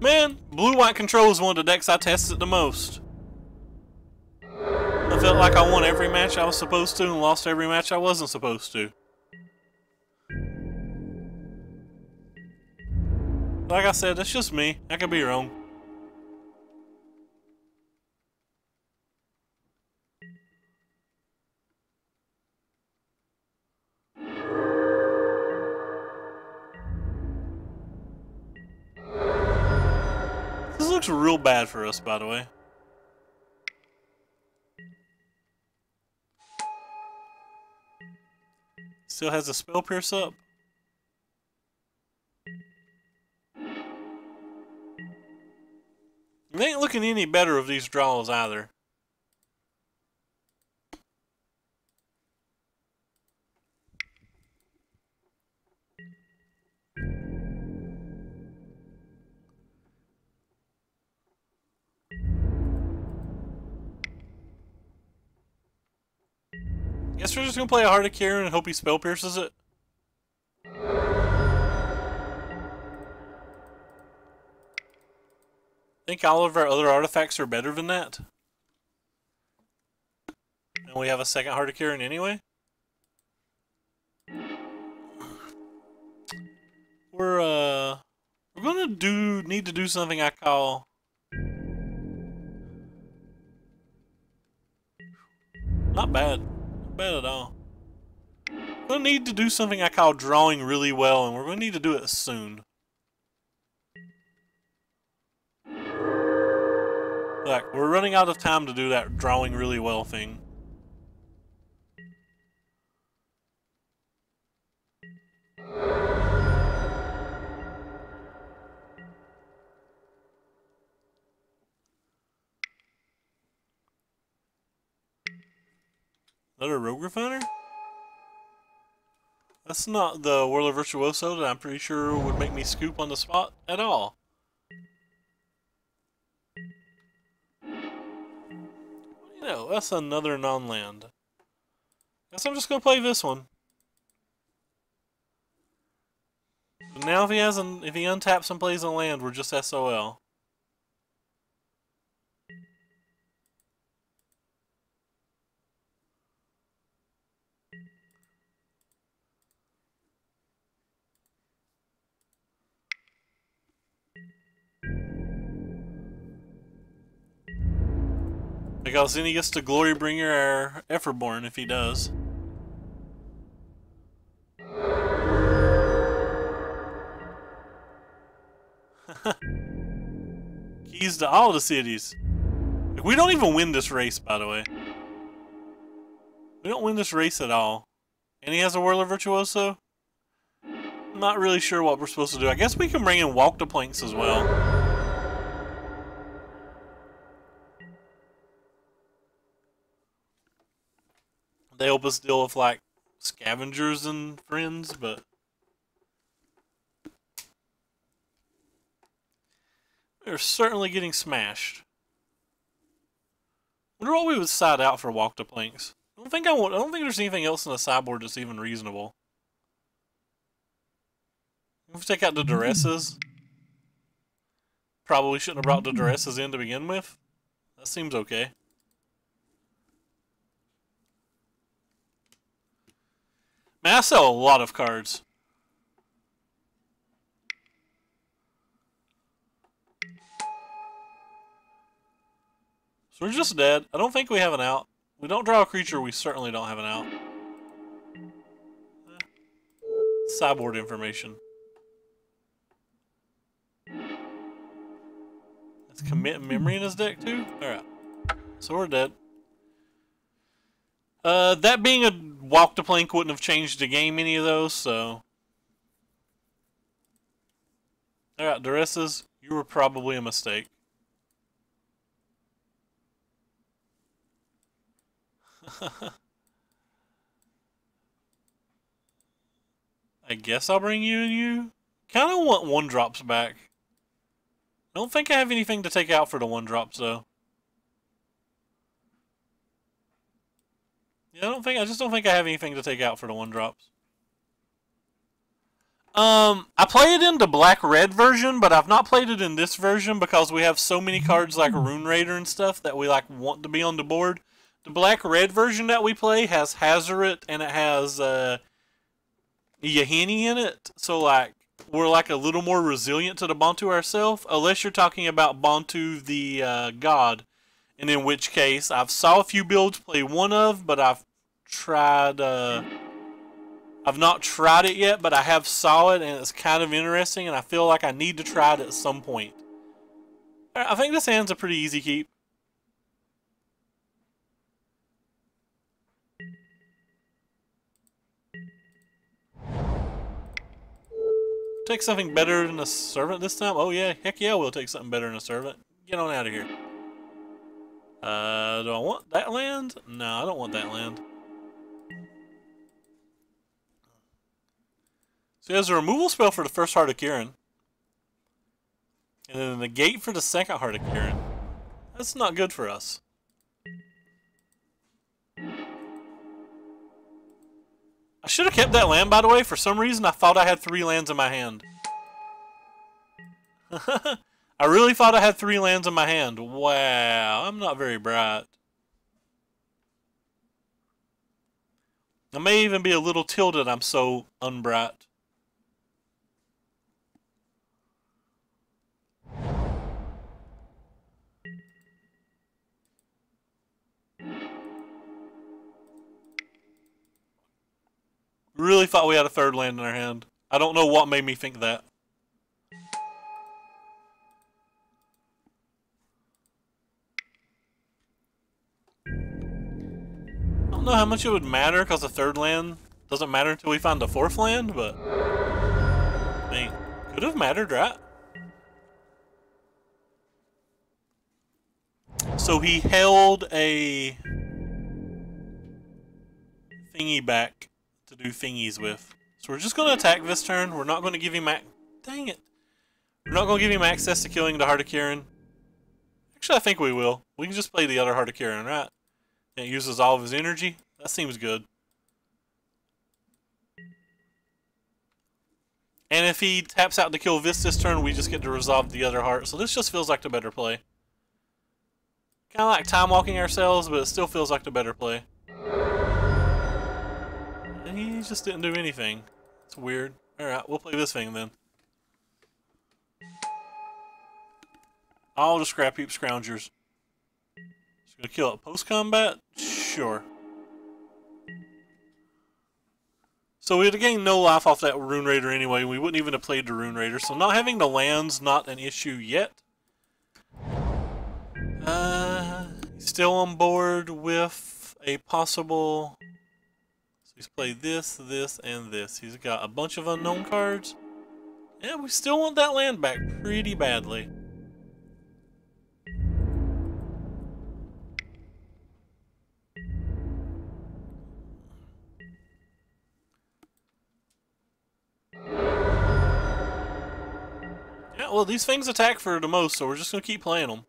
Man, Blue-White Control is one of the decks I tested the most. I felt like I won every match I was supposed to and lost every match I wasn't supposed to. Like I said, that's just me. I could be wrong. This looks real bad for us, by the way. Still has a Spell Pierce up. It ain't looking any better of these draws either. Guess we're just gonna play a Heart of Kirin and hope he Spell Pierces it. Think all of our other artifacts are better than that? And we have a second Heart of Kirin anyway? We're gonna need to do something I call not bad. Not bad at all. We're gonna need to do something I call drawing really well, and we're gonna need to do it soon. Like, we're running out of time to do that drawing really well thing. Another Rogue Refiner? That's not the Whirler Virtuoso that I'm pretty sure would make me scoop on the spot at all. You know, that's another non-land. So I'm just gonna play this one. But now if he untaps and plays a land, we're just SOL. Because then he gets to Glorybringer our Efferborn if he does. Keys to all the cities. Like, we don't even win this race, by the way. We don't win this race at all. And he has a Whirler Virtuoso? I'm not really sure what we're supposed to do. I guess we can bring in Walk the Planks as well. They help us deal with, like, scavengers and friends, but... we're certainly getting smashed. Wonder what we would side out for Walk the Planks. I don't think there's anything else in the sideboard that's even reasonable. If we take out the Duresses, probably shouldn't have brought the Duresses in to begin with. That seems okay. Man, I sell a lot of cards. So we're just dead. I don't think we have an out. We don't draw a creature, we certainly don't have an out. Sideboard information. Let's commit memory in his deck too? Alright. So we're dead. That being a Walk the Plank wouldn't have changed the game, any of those, so... Alright, Duresses, you were probably a mistake. I guess I'll bring you and you. Kinda want 1-drops back. I don't think I have anything to take out for the 1-drops though. Yeah, I just don't think I have anything to take out for the 1-drops. I play it in the black-red version, but I've not played it in this version because we have so many cards like Rune Raider and stuff that we like want to be on the board. The black-red version that we play has Hazoret and it has Yahenni in it, so like we're like a little more resilient to the Bantu ourselves, unless you're talking about Bantu the god, and in which case I've saw a few builds play one of, but I've not tried it yet, but I have saw it and it's kind of interesting, and I feel like I need to try it at some point. I think this hand's a pretty easy keep. Take something better than a servant this time? Oh yeah, heck yeah, we'll take something better than a servant. Get on out of here. Do I want that land? No, I don't want that land. So he has a removal spell for the first Heart of Kirin. And then a negate for the second Heart of Kirin. That's not good for us. I should have kept that land, by the way. For some reason, I thought I had 3 lands in my hand. I really thought I had 3 lands in my hand. Wow, I'm not very bright. I may even be a little tilted I'm so unbright. Really thought we had a 3rd land in our hand. I don't know what made me think that. I don't know how much it would matter because the 3rd land doesn't matter until we find the 4th land, but I mean, could have mattered, right? So he held a thingy back to do thingies with. So we're just going to attack this turn. We're not going to give him dang it. We're not going to give him access to killing the Heart of Kirin. Actually, I think we will. We can just play the other Heart of Kirin, right? And it uses all of his energy. That seems good. And if he taps out to kill Vis this turn, we just get to resolve the other heart. So this just feels like the better play. Kind of like time walking ourselves, but it still feels like the better play. And he just didn't do anything. It's weird. Alright, we'll play this thing then. All the scrap heap scroungers. Just gonna kill it post-combat? Sure. So we'd have gained no life off that Rune Raider anyway. We wouldn't even have played the Rune Raider. So not having the land's not an issue yet. Still on board with a possible... So he's played this, this, and this. He's got a bunch of unknown cards. Yeah, we still want that land back pretty badly. Yeah, well, these things attack for the most, so we're just going to keep playing them.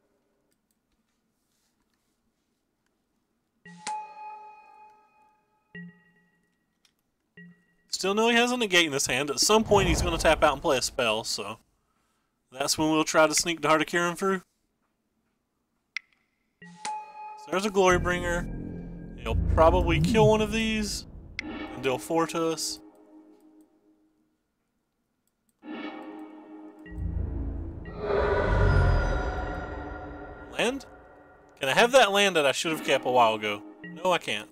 Still know he has a negate in his hand. At some point, he's going to tap out and play a spell, so that's when we'll try to sneak the Heart of Kirin through. So there's a Glorybringer. He'll probably kill one of these and deal 4 to us. Land? Can I have that land that I should have kept a while ago? No, I can't.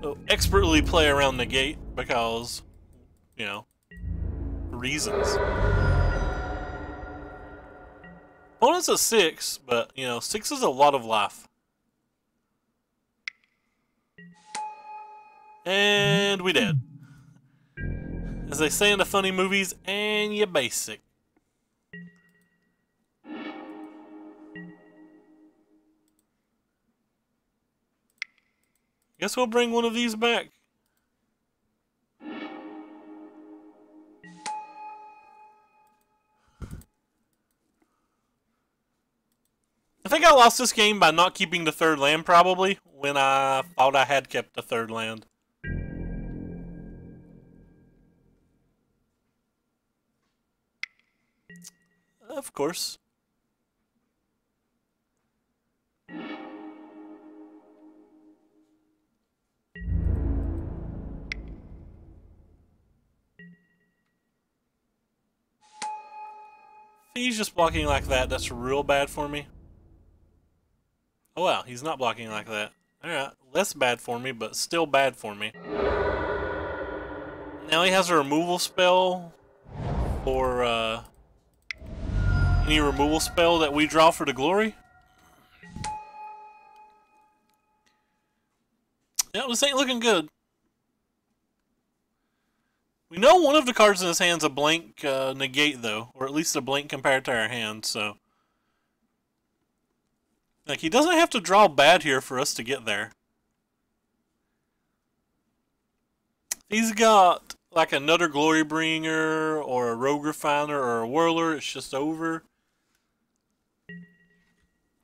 So, expertly play around negate because, you know, reasons. Opponent's a 6, but, you know, 6 is a lot of life. And we dead. As they say in the funny movies, and you basic. Guess we'll bring one of these back. I think I lost this game by not keeping the third land, probably, when I thought I had kept the third land. Of course. If he's just blocking like that, that's real bad for me. Oh wow, he's not blocking like that. Alright, less bad for me, but still bad for me. Now he has a removal spell for, any removal spell that we draw for the glory? Yeah, this ain't looking good. We know one of the cards in his hand's a blank negate, though. Or at least a blank compared to our hand, so... Like, he doesn't have to draw bad here for us to get there. He's got, like, another Glorybringer, or a Rogue Refiner, or a Whirler. It's just over.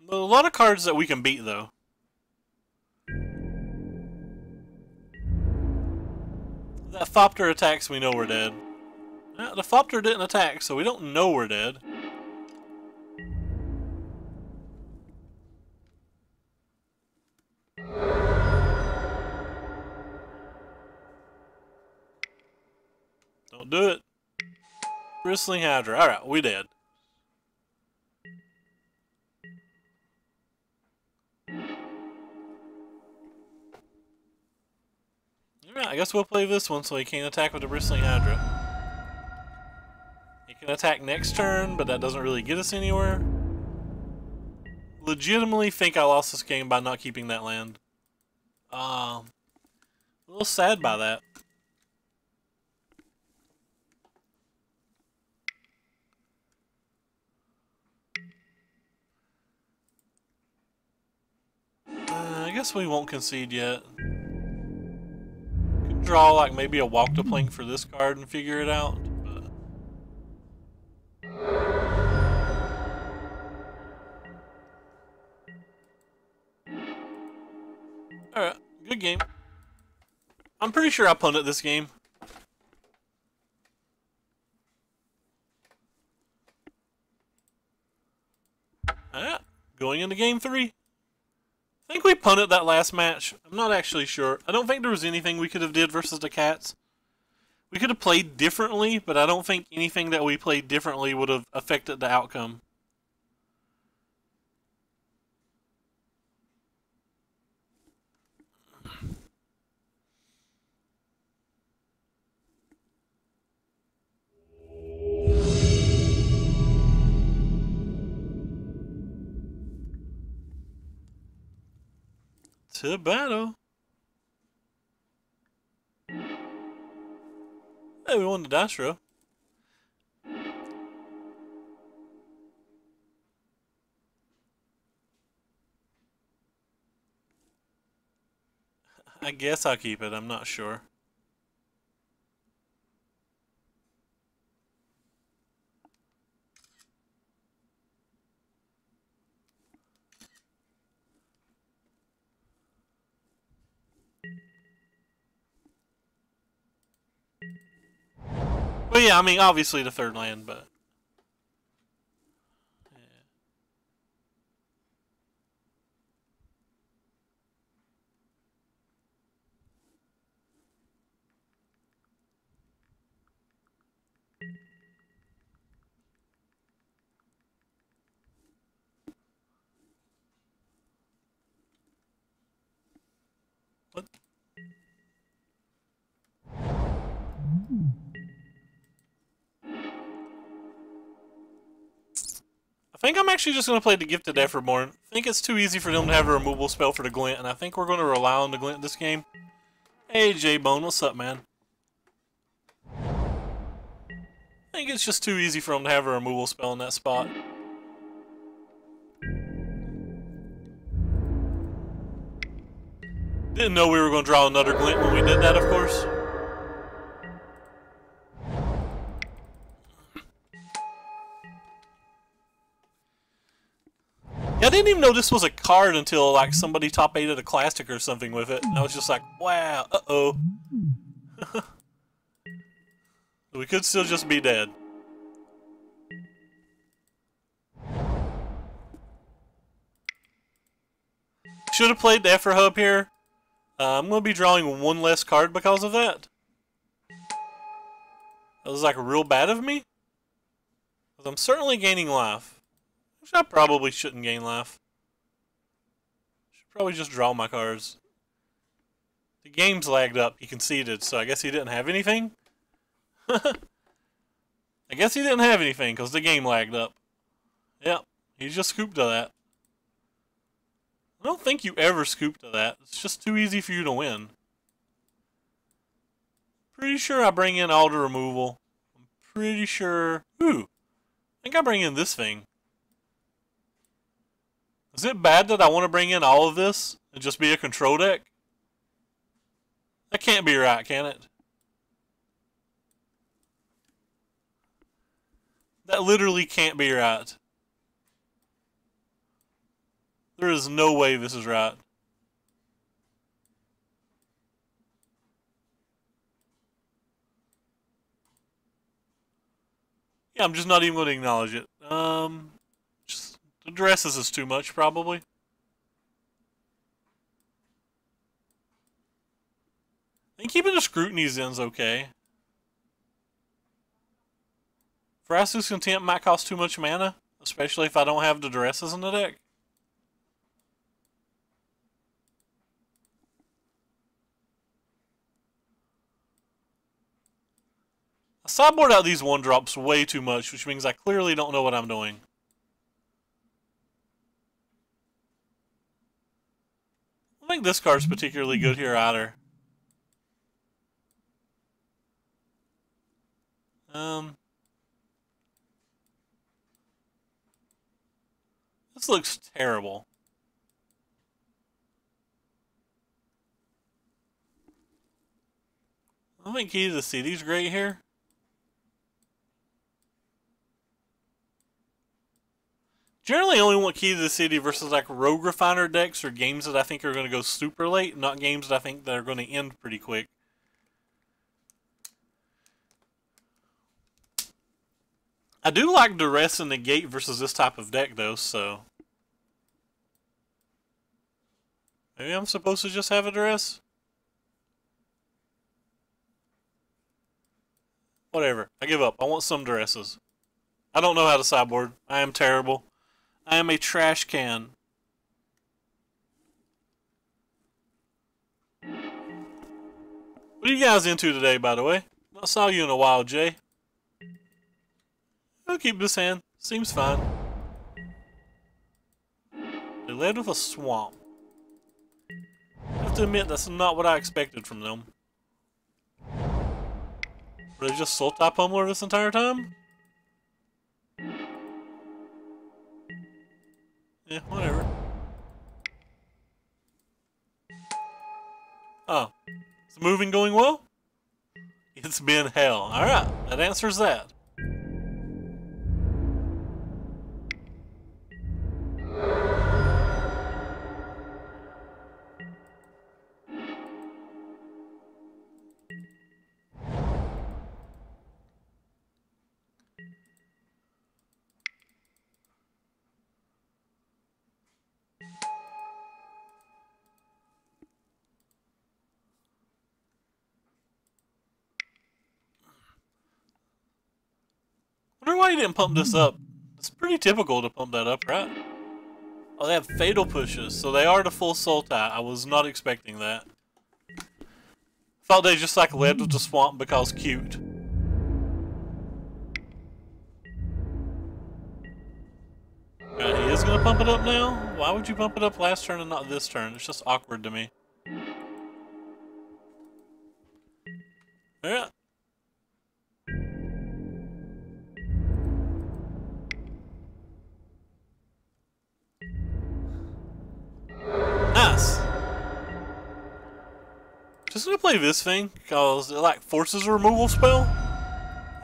A lot of cards that we can beat, though. That Thopter attacks, we know we're dead. The Thopter didn't attack, so we don't know we're dead. Don't do it. Bristling Hydra. Alright, we dead. Alright, I guess we'll play this one so he can't attack with the Bristling Hydra. He can attack next turn, but that doesn't really get us anywhere. Legitimately think I lost this game by not keeping that land. A little sad by that. I guess we won't concede yet. Could draw like maybe a Walk to Plank for this card and figure it out. But... Alright, good I'm pretty sure I punted this game. Going into game 3. I think we punted that last match. I'm not actually sure. I don't think there was anything we could have did versus the Cats. We could have played differently, but I don't think anything that we played differently would have affected the outcome. To battle. Hey, we won the dice row. I guess I'll keep it. I'm not sure. But yeah, I mean, obviously the third land, but... What? I think I'm actually just going to play the Gifted Everborn. I think it's too easy for them to have a removal spell for the Glint, and I think we're going to rely on the Glint this game. Hey, J-Bone, what's up, man? I think it's just too easy for them to have a removal spell in that spot. Didn't know we were going to draw another Glint when we did that, of course. Yeah, I didn't even know this was a card until, like, somebody top 8'd a Classic or something with it. And I was just like, wow, uh-oh. We could still just be dead. Should have played the Effort Hub here. I'm going to be drawing one less card because of that. That was like real bad of me. Because I'm certainly gaining life. Which I probably shouldn't gain life. Should probably just draw my cards. The game's lagged up. He conceded, so I guess he didn't have anything. I guess he didn't have anything because the game lagged up. Yep, he just scooped to that. I don't think you ever scoop to that. It's just too easy for you to win. Pretty sure I bring in all the removal. I'm pretty sure... Ooh! I think I bring in this thing. Is it bad that I want to bring in all of this and just be a control deck? That can't be right, can it? That literally can't be right. There is no way this is right. Yeah, I'm just not even going to acknowledge it. Just the dresses is too much, probably. I think keeping the scrutinies in is okay. Vrastu's Contempt might cost too much mana, especially if I don't have the dresses in the deck. I sideboard out these 1-drops way too much, which means I clearly don't know what I'm doing. I think this card's particularly good here either. This looks terrible. I think Key to the City's great here. Generally, I only want Key to the City versus like Rogue Refiner decks or games that I think are going to go super late, not games that I think that are going to end pretty quick. I do like Duress and Negate versus this type of deck, though, so... Maybe I'm supposed to just have a Duress? Whatever. I give up. I want some Duresses. I don't know how to sideboard. I am terrible. I am a trash can. What are you guys into today, by the way? I saw you in a while, Jay. I'll keep this hand. Seems fine. They led with a swamp. I have to admit, that's not what I expected from them. Were they just Sultai Pummeler this entire time? Yeah, whatever. Oh. Is the moving going well? It's been hell. Alright, that answers that. I wonder why you didn't pump this up. It's pretty typical to pump that up, right? Oh, they have fatal pushes, so they are the full Sultai. I was not expecting that. Thought they just like led with the swamp because cute. He is gonna pump it up now? Why would you pump it up last turn and not this turn? It's just awkward to me. Yeah. Nice. Just gonna play this thing because it like forces a removal spell,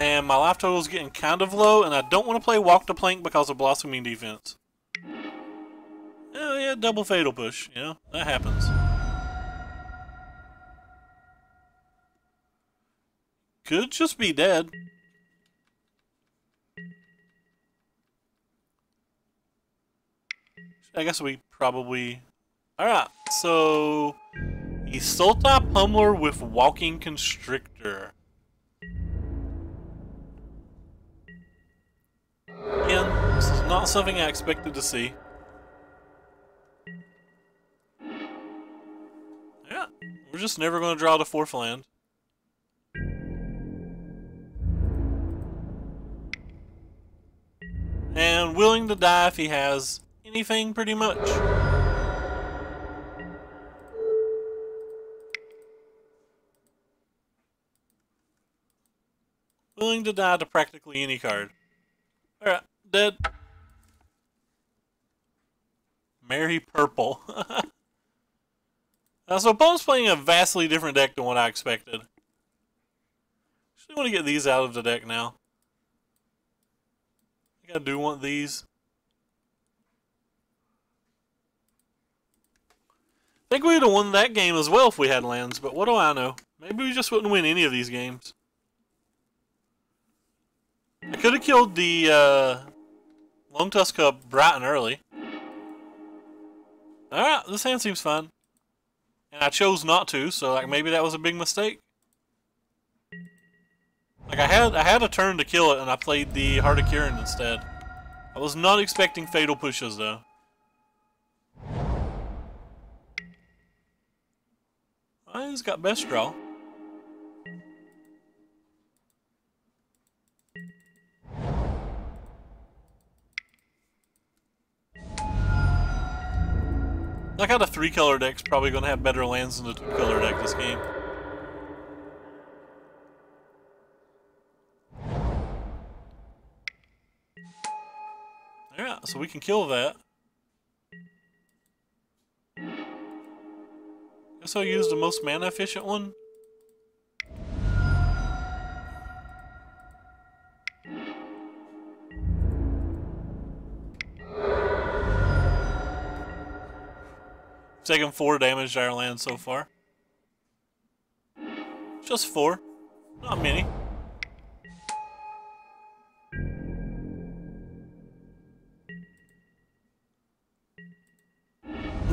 and my life total is getting kind of low, and I don't want to play Walk the Plank because of Blossoming Defense. Oh yeah, double fatal push. You know that happens. Could just be dead. I guess we probably... Alright, so... He's Sultai Pummeler with Walking Constrictor. Again, this is not something I expected to see. Yeah, we're just never going to draw the fourth land. And willing to die if he has anything, pretty much. Willing to die to practically any card. Alright, dead. Mary Purple. So opponent's playing a vastly different deck than what I expected. Actually want to get these out of the deck now. I think I do want these. I think we would have won that game as well if we had lands, but what do I know? Maybe we just wouldn't win any of these games. I could have killed the Lone Tusk up bright and early. Alright, this hand seems fun. And I chose not to, so like maybe that was a big mistake. Like I had a turn to kill it and I played the Heart of Kirin instead. I was not expecting fatal pushes though. Oh, he's got best draw. Like how the 3-color deck's probably going to have better lands than the 2-color deck this game. Yeah, so we can kill that. Guess I'll use the most mana efficient one. Taking 4 damage to our land so far. Just 4. Not many.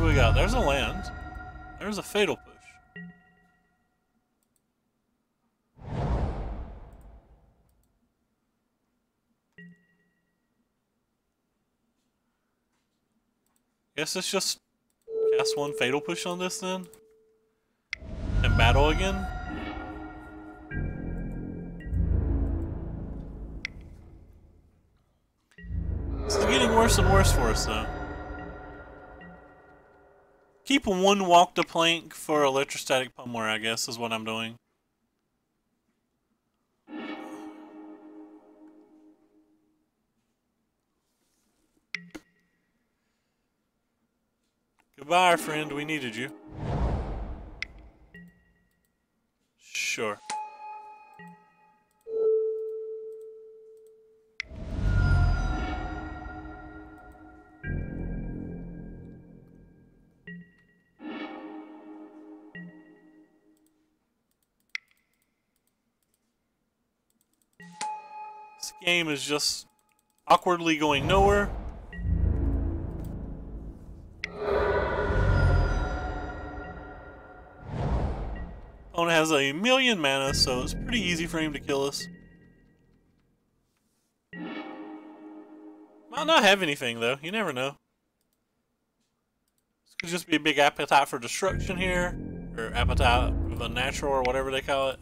what we got. There's a land. There's a fatal push. Guess it's just cast one fatal push on this then. And battle again. This is getting worse and worse for us though. Keep one walk to plank for electrostatic pummler, I guess, is what I'm doing. Goodbye, friend. We needed you. Sure. This game is just awkwardly going nowhere. Opponent has 1,000,000 mana, so it's pretty easy for him to kill us. Might not have anything though, you never know. This could just be a big appetite for destruction here, or appetite of a natural, or whatever they call it.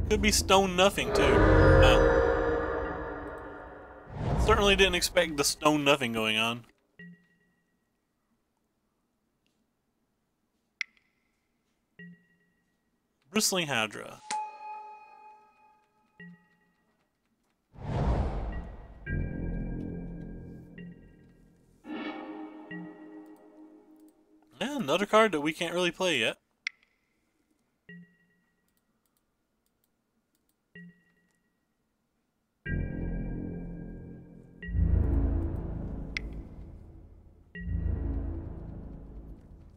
Could be stone nothing too. Certainly didn't expect the stone nothing going on. Bristling Hydra. Yeah, another card that we can't really play yet.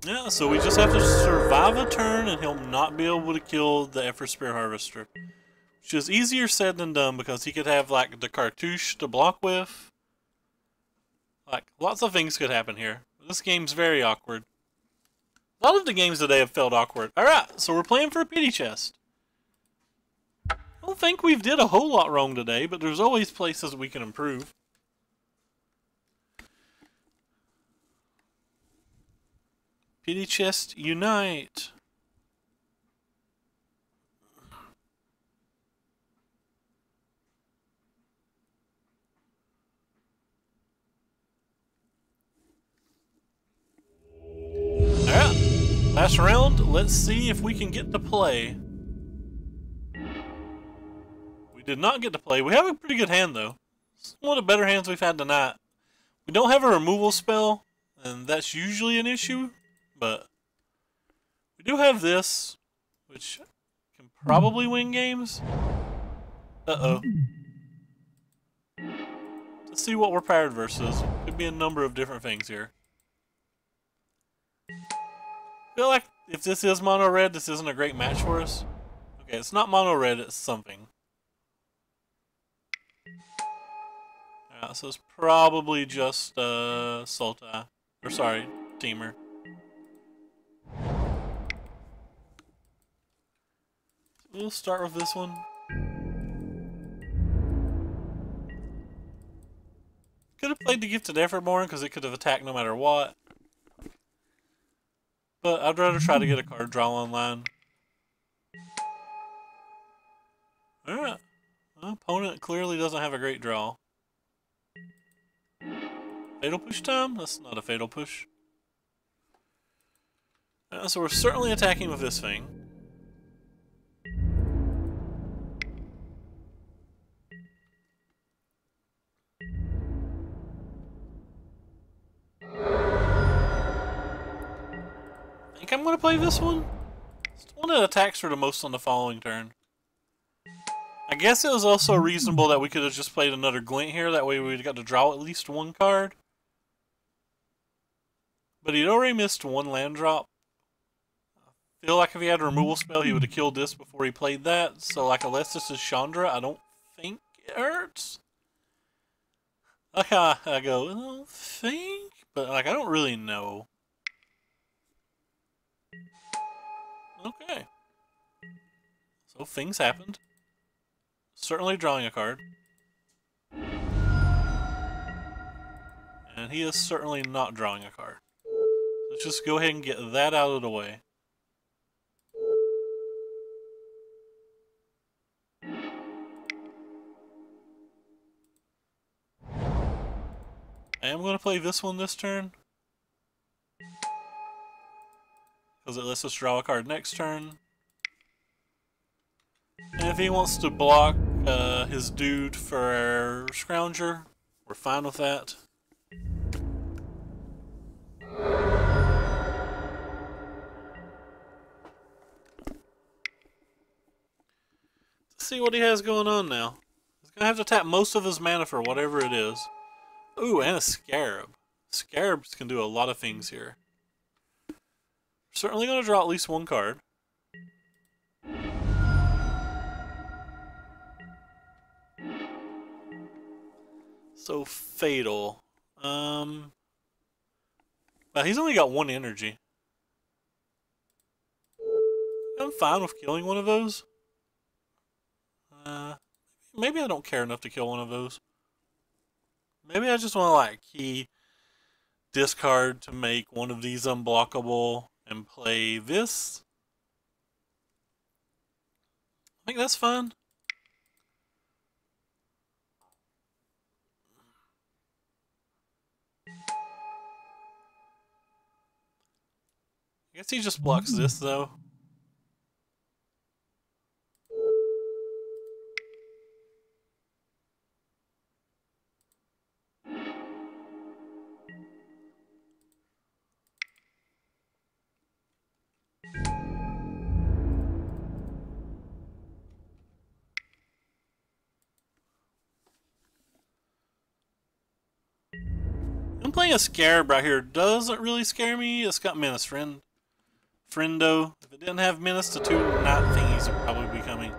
Yeah, so we just have to survive a turn and he'll not be able to kill the Effort Spear Harvester. Which is easier said than done because he could have like the cartouche to block with. Like, lots of things could happen here. This game's very awkward. A lot of the games today have felt awkward. Alright, so we're playing for a pity chest. I don't think we've did a whole lot wrong today, but there's always places we can improve. Pity chest, unite! Alright, last round, let's see if we can get to play. We did not get to play. We have a pretty good hand though. It's one of the better hands we've had tonight. We don't have a removal spell, and that's usually an issue, but we do have this, which can probably win games. Uh-oh. Let's see what we're paired versus. Could be a number of different things here. I feel like if this is mono red, this isn't a great match for us. Okay, it's not mono red, it's something. Alright, so it's probably just Sultai. Or sorry, Teamer. We'll start with this one. Could have played the Gifted Effortborn because it could have attacked no matter what. But I'd rather try to get a card draw online. Alright. Well, opponent clearly doesn't have a great draw. Fatal push time? That's not a fatal push. So we're certainly attacking with this thing. I think I'm going to play this one. It's the one that attacks for the most on the following turn. I guess it was also reasonable that we could have just played another Glint here. That way we'd got to draw at least one card. But he'd already missed one land drop. I feel like if he had a removal spell, he would have killed this before he played that. So, like, unless this is Chandra, I don't think it hurts. Like, I go, I don't think, but like I don't really know. Okay. So things happened. Certainly drawing a card. And he is certainly not drawing a card. Let's just go ahead and get that out of the way. I am going to play this one this turn, because it lets us draw a card next turn. And if he wants to block his dude for Scrounger, we're fine with that. Let's see what he has going on now. He's going to have to tap most of his mana for whatever it is. Ooh, and a Scarab. Scarabs can do a lot of things here. Certainly going to draw at least one card. So Fatal. But he's only got one energy. I'm fine with killing one of those. Maybe I don't care enough to kill one of those. Maybe I just want to like key discard to make one of these unblockable and play this. I think that's fine. I guess he just blocks this though. I'm playing a Scarab right here. Doesn't really scare me. It's got Menace Friendo. If it didn't have Menace, the 2 Night Thingies would probably be coming.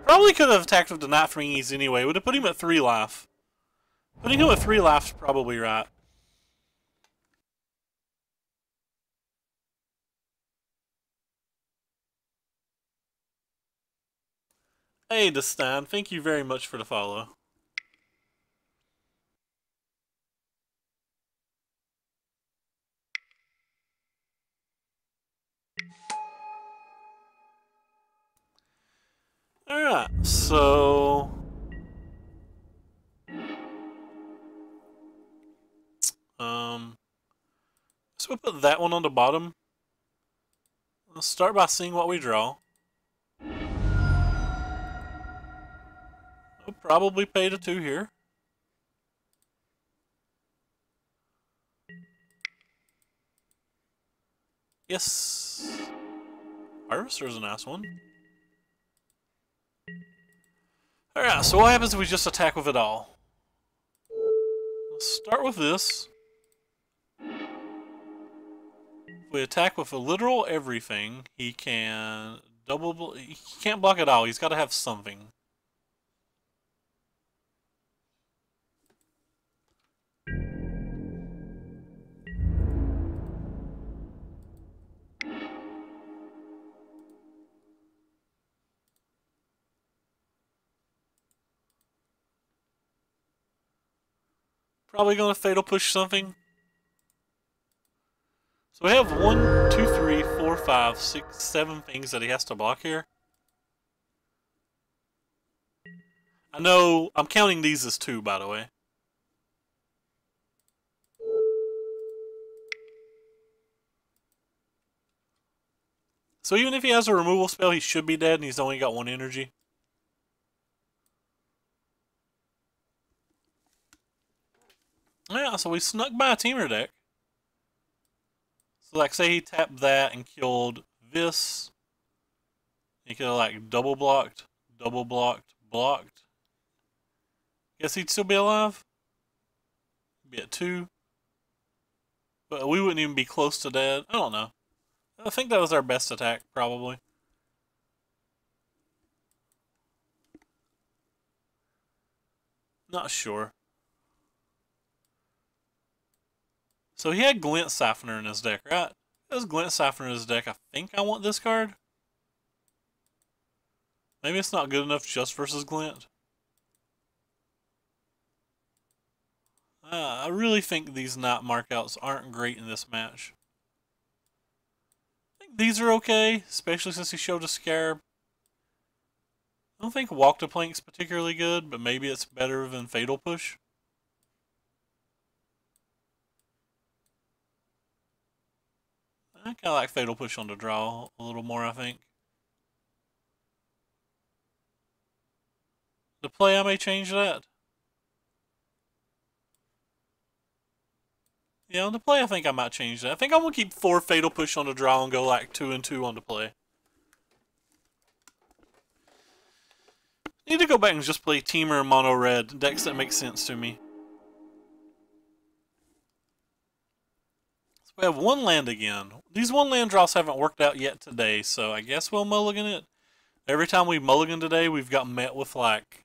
Probably could have attacked with the Night Thingies anyway. Would have put him at 3 life. Putting him at 3 life is probably right. Hey, Destan, thank you very much for the follow. Alright, so we'll put that one on the bottom. Let's start by seeing what we draw. We'll probably pay the 2 here. Yes. Harvester's a nice one. Alright, so what happens if we just attack with it all? Let's start with this. If we attack with a literal everything, he can he can't block it all. He's got to have something. Probably going to Fatal Push something. So we have 1, 2, 3, 4, 5, 6, 7 things that he has to block here. I know, I'm counting these as 2, by the way. So even if he has a removal spell, he should be dead and he's only got 1 energy. Yeah, so we snuck by a teamer deck. So like say he tapped that and killed this. He could have like double blocked, blocked. Guess he'd still be alive. Be at 2. But we wouldn't even be close to dead. I don't know. I think that was our best attack, probably. Not sure. So he had Glint Siphoner in his deck, right? There's Glint Siphoner in his deck. I think I want this card. Maybe it's not good enough just versus Glint. I really think these Night Markouts aren't great in this match. I think these are okay, especially since he showed a Scarab. I don't think Walk to Plank's particularly good, but maybe it's better than Fatal Push. I kind of like Fatal Push on the draw a little more, I think. The play, I may change that. Yeah, on the play, I think I might change that. I think I'm going to keep 4 Fatal Push on the draw and go like 2 and 2 on the play. Need to go back and just play Teamer and Mono Red. Decks that make sense to me. So we have 1 land again. These 1 land draws haven't worked out yet today, so I guess we'll mulligan it. Every time we mulligan today, we've got met with like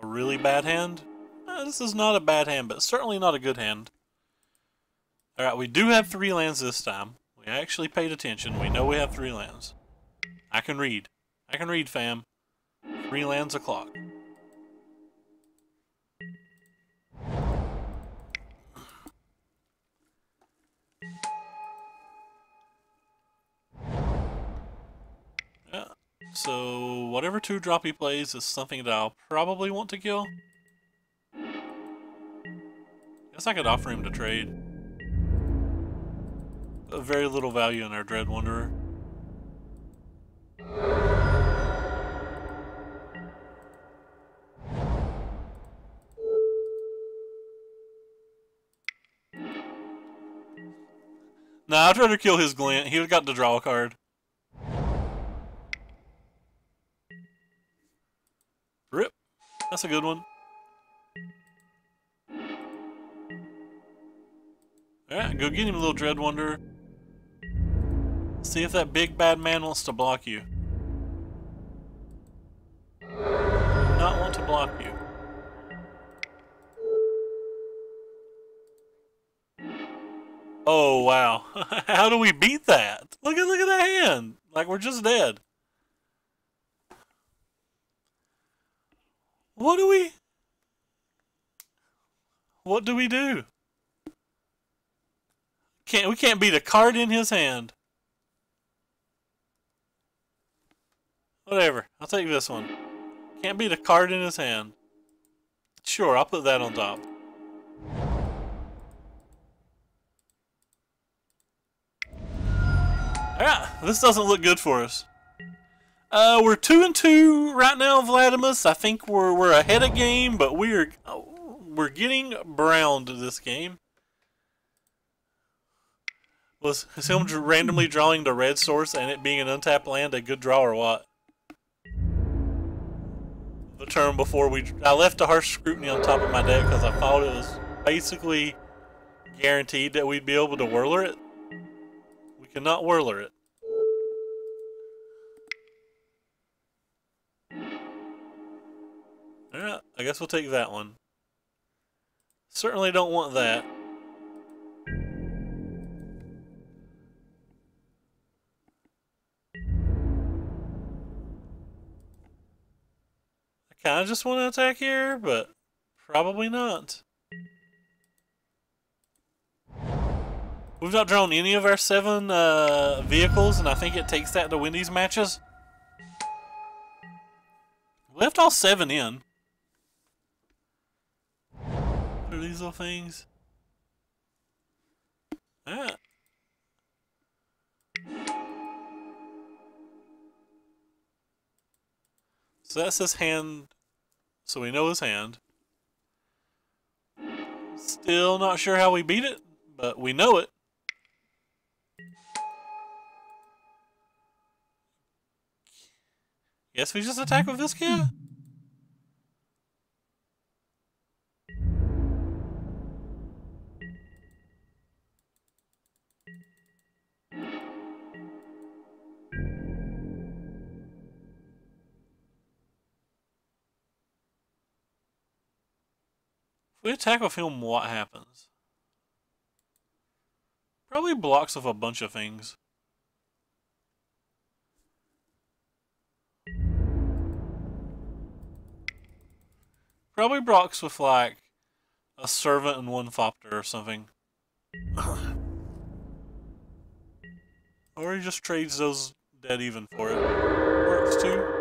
a really bad hand. This is not a bad hand, but certainly not a good hand. Alright, we do have 3 lands this time. We actually paid attention. We know we have 3 lands. I can read. I can read, fam. 3 lands o'clock. Yeah. So, whatever 2-drop he plays is something that I'll probably want to kill. Guess I could offer him to trade. Very little value in our Dread Wanderer. Nah, I'd rather kill his Glint. He would got to draw a card. Rip. That's a good one. Alright, go get him, little Dread Wanderer. See if that big bad man wants to block you. Do not want to block you. Oh wow. How do we beat that? Look at that hand. Like we're just dead. What do we do? We can't beat a card in his hand. Whatever. I'll take this one. Can't beat a card in his hand. Sure, I'll put that on top. Alright, this doesn't look good for us. We're 2 and 2 right now, Vladimus. I think we're ahead of game, but we're getting browned this game. Was him randomly drawing the red source and it being an untapped land a good draw or what? The turn before I left a harsh scrutiny on top of my deck because I thought it was basically guaranteed that we'd be able to whirler it. We cannot whirler it. Alright, I guess we'll take that one. Certainly don't want that. I kinda just want to attack here, but probably not. We've not drawn any of our 7 vehicles, and I think it takes that to win these matches. We left all 7 in. What are these little things? Ah. So that's his hand. So we know his hand. Still not sure how we beat it, but we know it. Guess we just attack with this guy? If we attack with him, what happens? Probably blocks with a bunch of things. Probably blocks with like a servant and one Thopter or something. Or he just trades those dead even for it. Works too.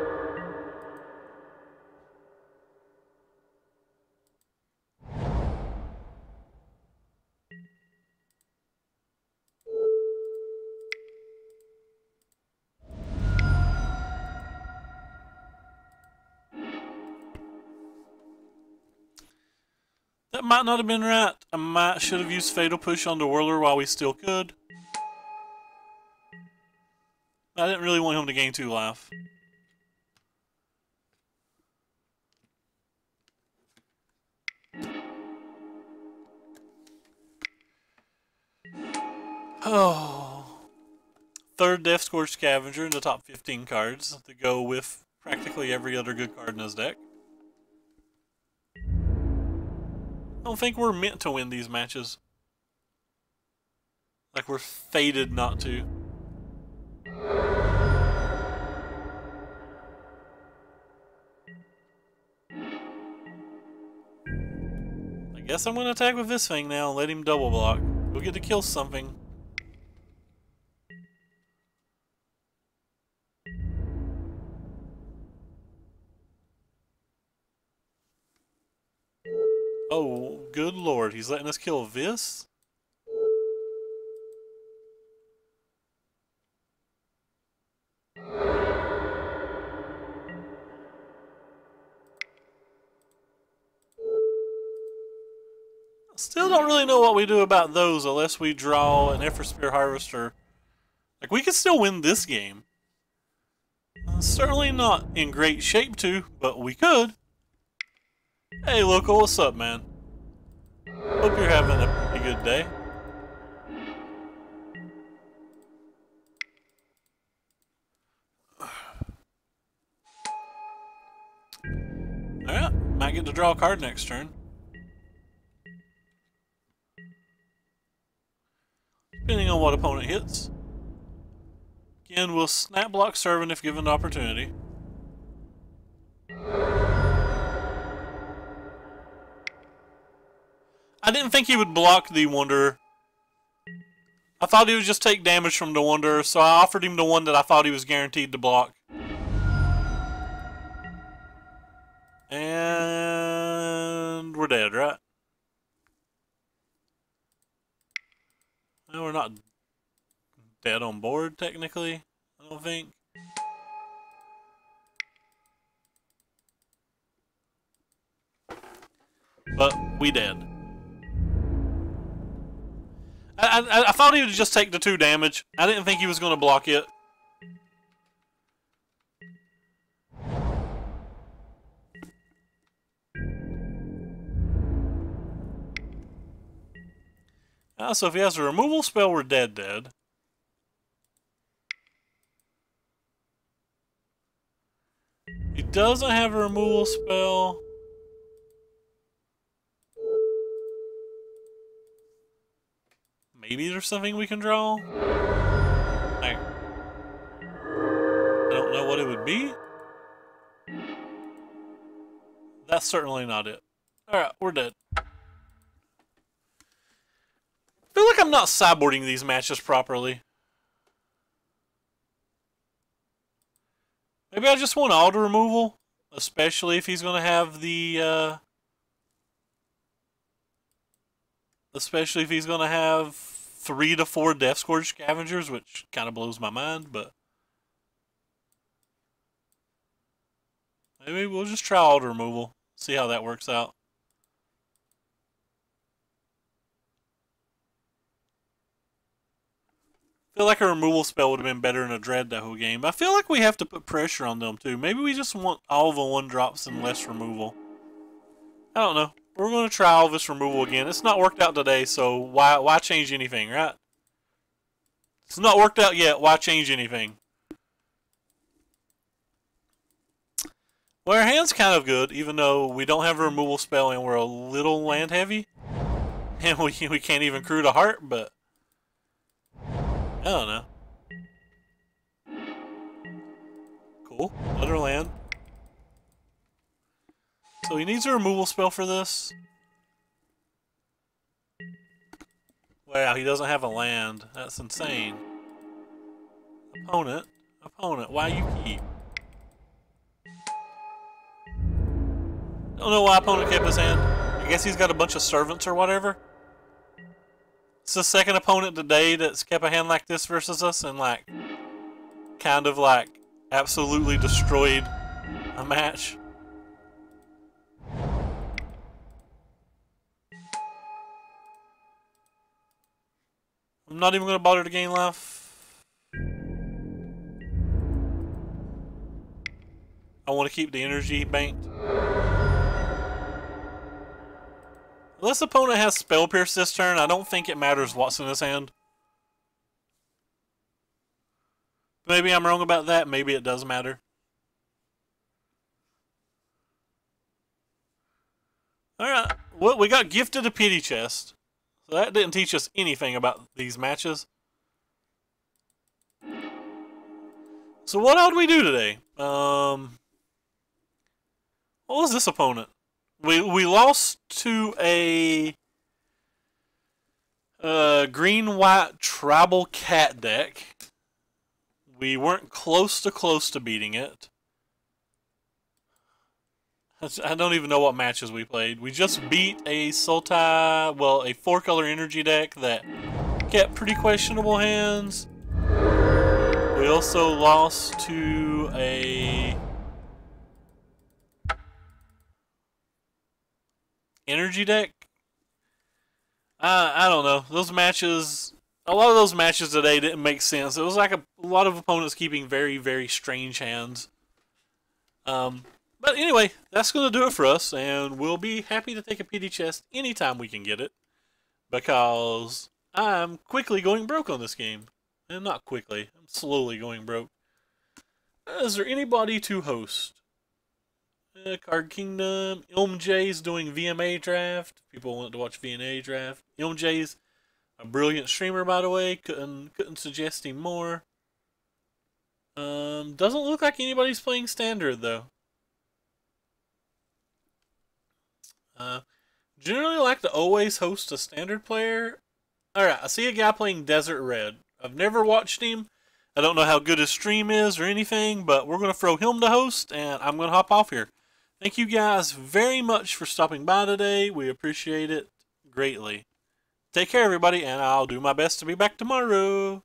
That might not have been right. I should have used Fatal Push on the Whirler while we still could. I didn't really want him to gain 2 life. Oh. 3rd Death Scourge Scavenger in the top 15 cards to go with practically every other good card in his deck. I don't think we're meant to win these matches. Like we're fated not to. I guess I'm gonna attack with this thing now and let him double block. We'll get to kill something. Oh, good lord, he's letting us kill this? Still don't really know what we do about those unless we draw an Effort Spear Harvester. Like, we could still win this game. Certainly not in great shape to, but we could. Hey, Local, what's up, man? Hope you're having a pretty good day. Alright, might get to draw a card next turn. Depending on what opponent hits. Again, we'll snap block Servant if given the opportunity. I didn't think he would block the Wanderer. I thought he would just take damage from the Wanderer, so I offered him the one that I thought he was guaranteed to block. And we're dead, right? No, we're not dead on board, technically, I don't think. But we dead. I thought he would just take the 2 damage. I didn't think he was going to block it. So if he has a removal spell, we're dead. He doesn't have a removal spell. Maybe there's something we can draw? I don't know what it would be. That's certainly not it. Alright, we're dead. I feel like I'm not sideboarding these matches properly. Maybe I just want auto removal, especially if he's going to have the, especially if he's going to have 3 to 4 Death Scourge Scavengers, which kind of blows my mind, but maybe we'll just try auto removal, see how that works out. I feel like a removal spell would have been better in a Dread the whole game. I feel like we have to put pressure on them too. Maybe we just want all the 1-drops and less removal. I don't know. We're going to try all this removal again. It's not worked out today, so why change anything, right? It's not worked out yet. Why change anything? Well, our hand's kind of good, even though we don't have a removal spell and we're a little land heavy. And we can't even crew the heart, but don't know. Cool. Let her land. So he needs a removal spell for this. Wow, he doesn't have a land. That's insane. Opponent. Opponent, why you keep? Don't know why opponent kept his hand. I guess he's got a bunch of servants or whatever. It's the second opponent today that's kept a hand like this versus us and like kind of like absolutely destroyed a match. I'm not even going to bother to gain life. I want to keep the energy banked. Unless the opponent has Spell Pierce this turn, I don't think it matters what's in his hand. Maybe I'm wrong about that. Maybe it does matter. Alright. Well, we got gifted a pity chest. So that didn't teach us anything about these matches. So what all did we do today? What was this opponent? We lost to a green-white tribal cat deck. We weren't close to beating it. I don't even know what matches we played. We just beat a Sultai, well, a 4-color energy deck that kept pretty questionable hands. We also lost to a energy deck. I don't know. Those matches, a lot of those matches today didn't make sense. It was like a lot of opponents keeping very, very strange hands. But anyway, that's going to do it for us, and we'll be happy to take a PD chest anytime we can get it, because I'm quickly going broke on this game. And not quickly, I'm slowly going broke. Is there anybody to host? Card Kingdom. Ilmj's doing VMA draft. People want to watch VMA draft. Ilmj's a brilliant streamer, by the way. Couldn't suggest him more. Doesn't look like anybody's playing standard though. Generally like to always host a standard player. Alright, I see a guy playing Desert Red. I've never watched him. I don't know how good his stream is or anything, but we're going to throw him to host, and I'm going to hop off here. Thank you guys very much for stopping by today. We appreciate it greatly. Take care, everybody, and I'll do my best to be back tomorrow.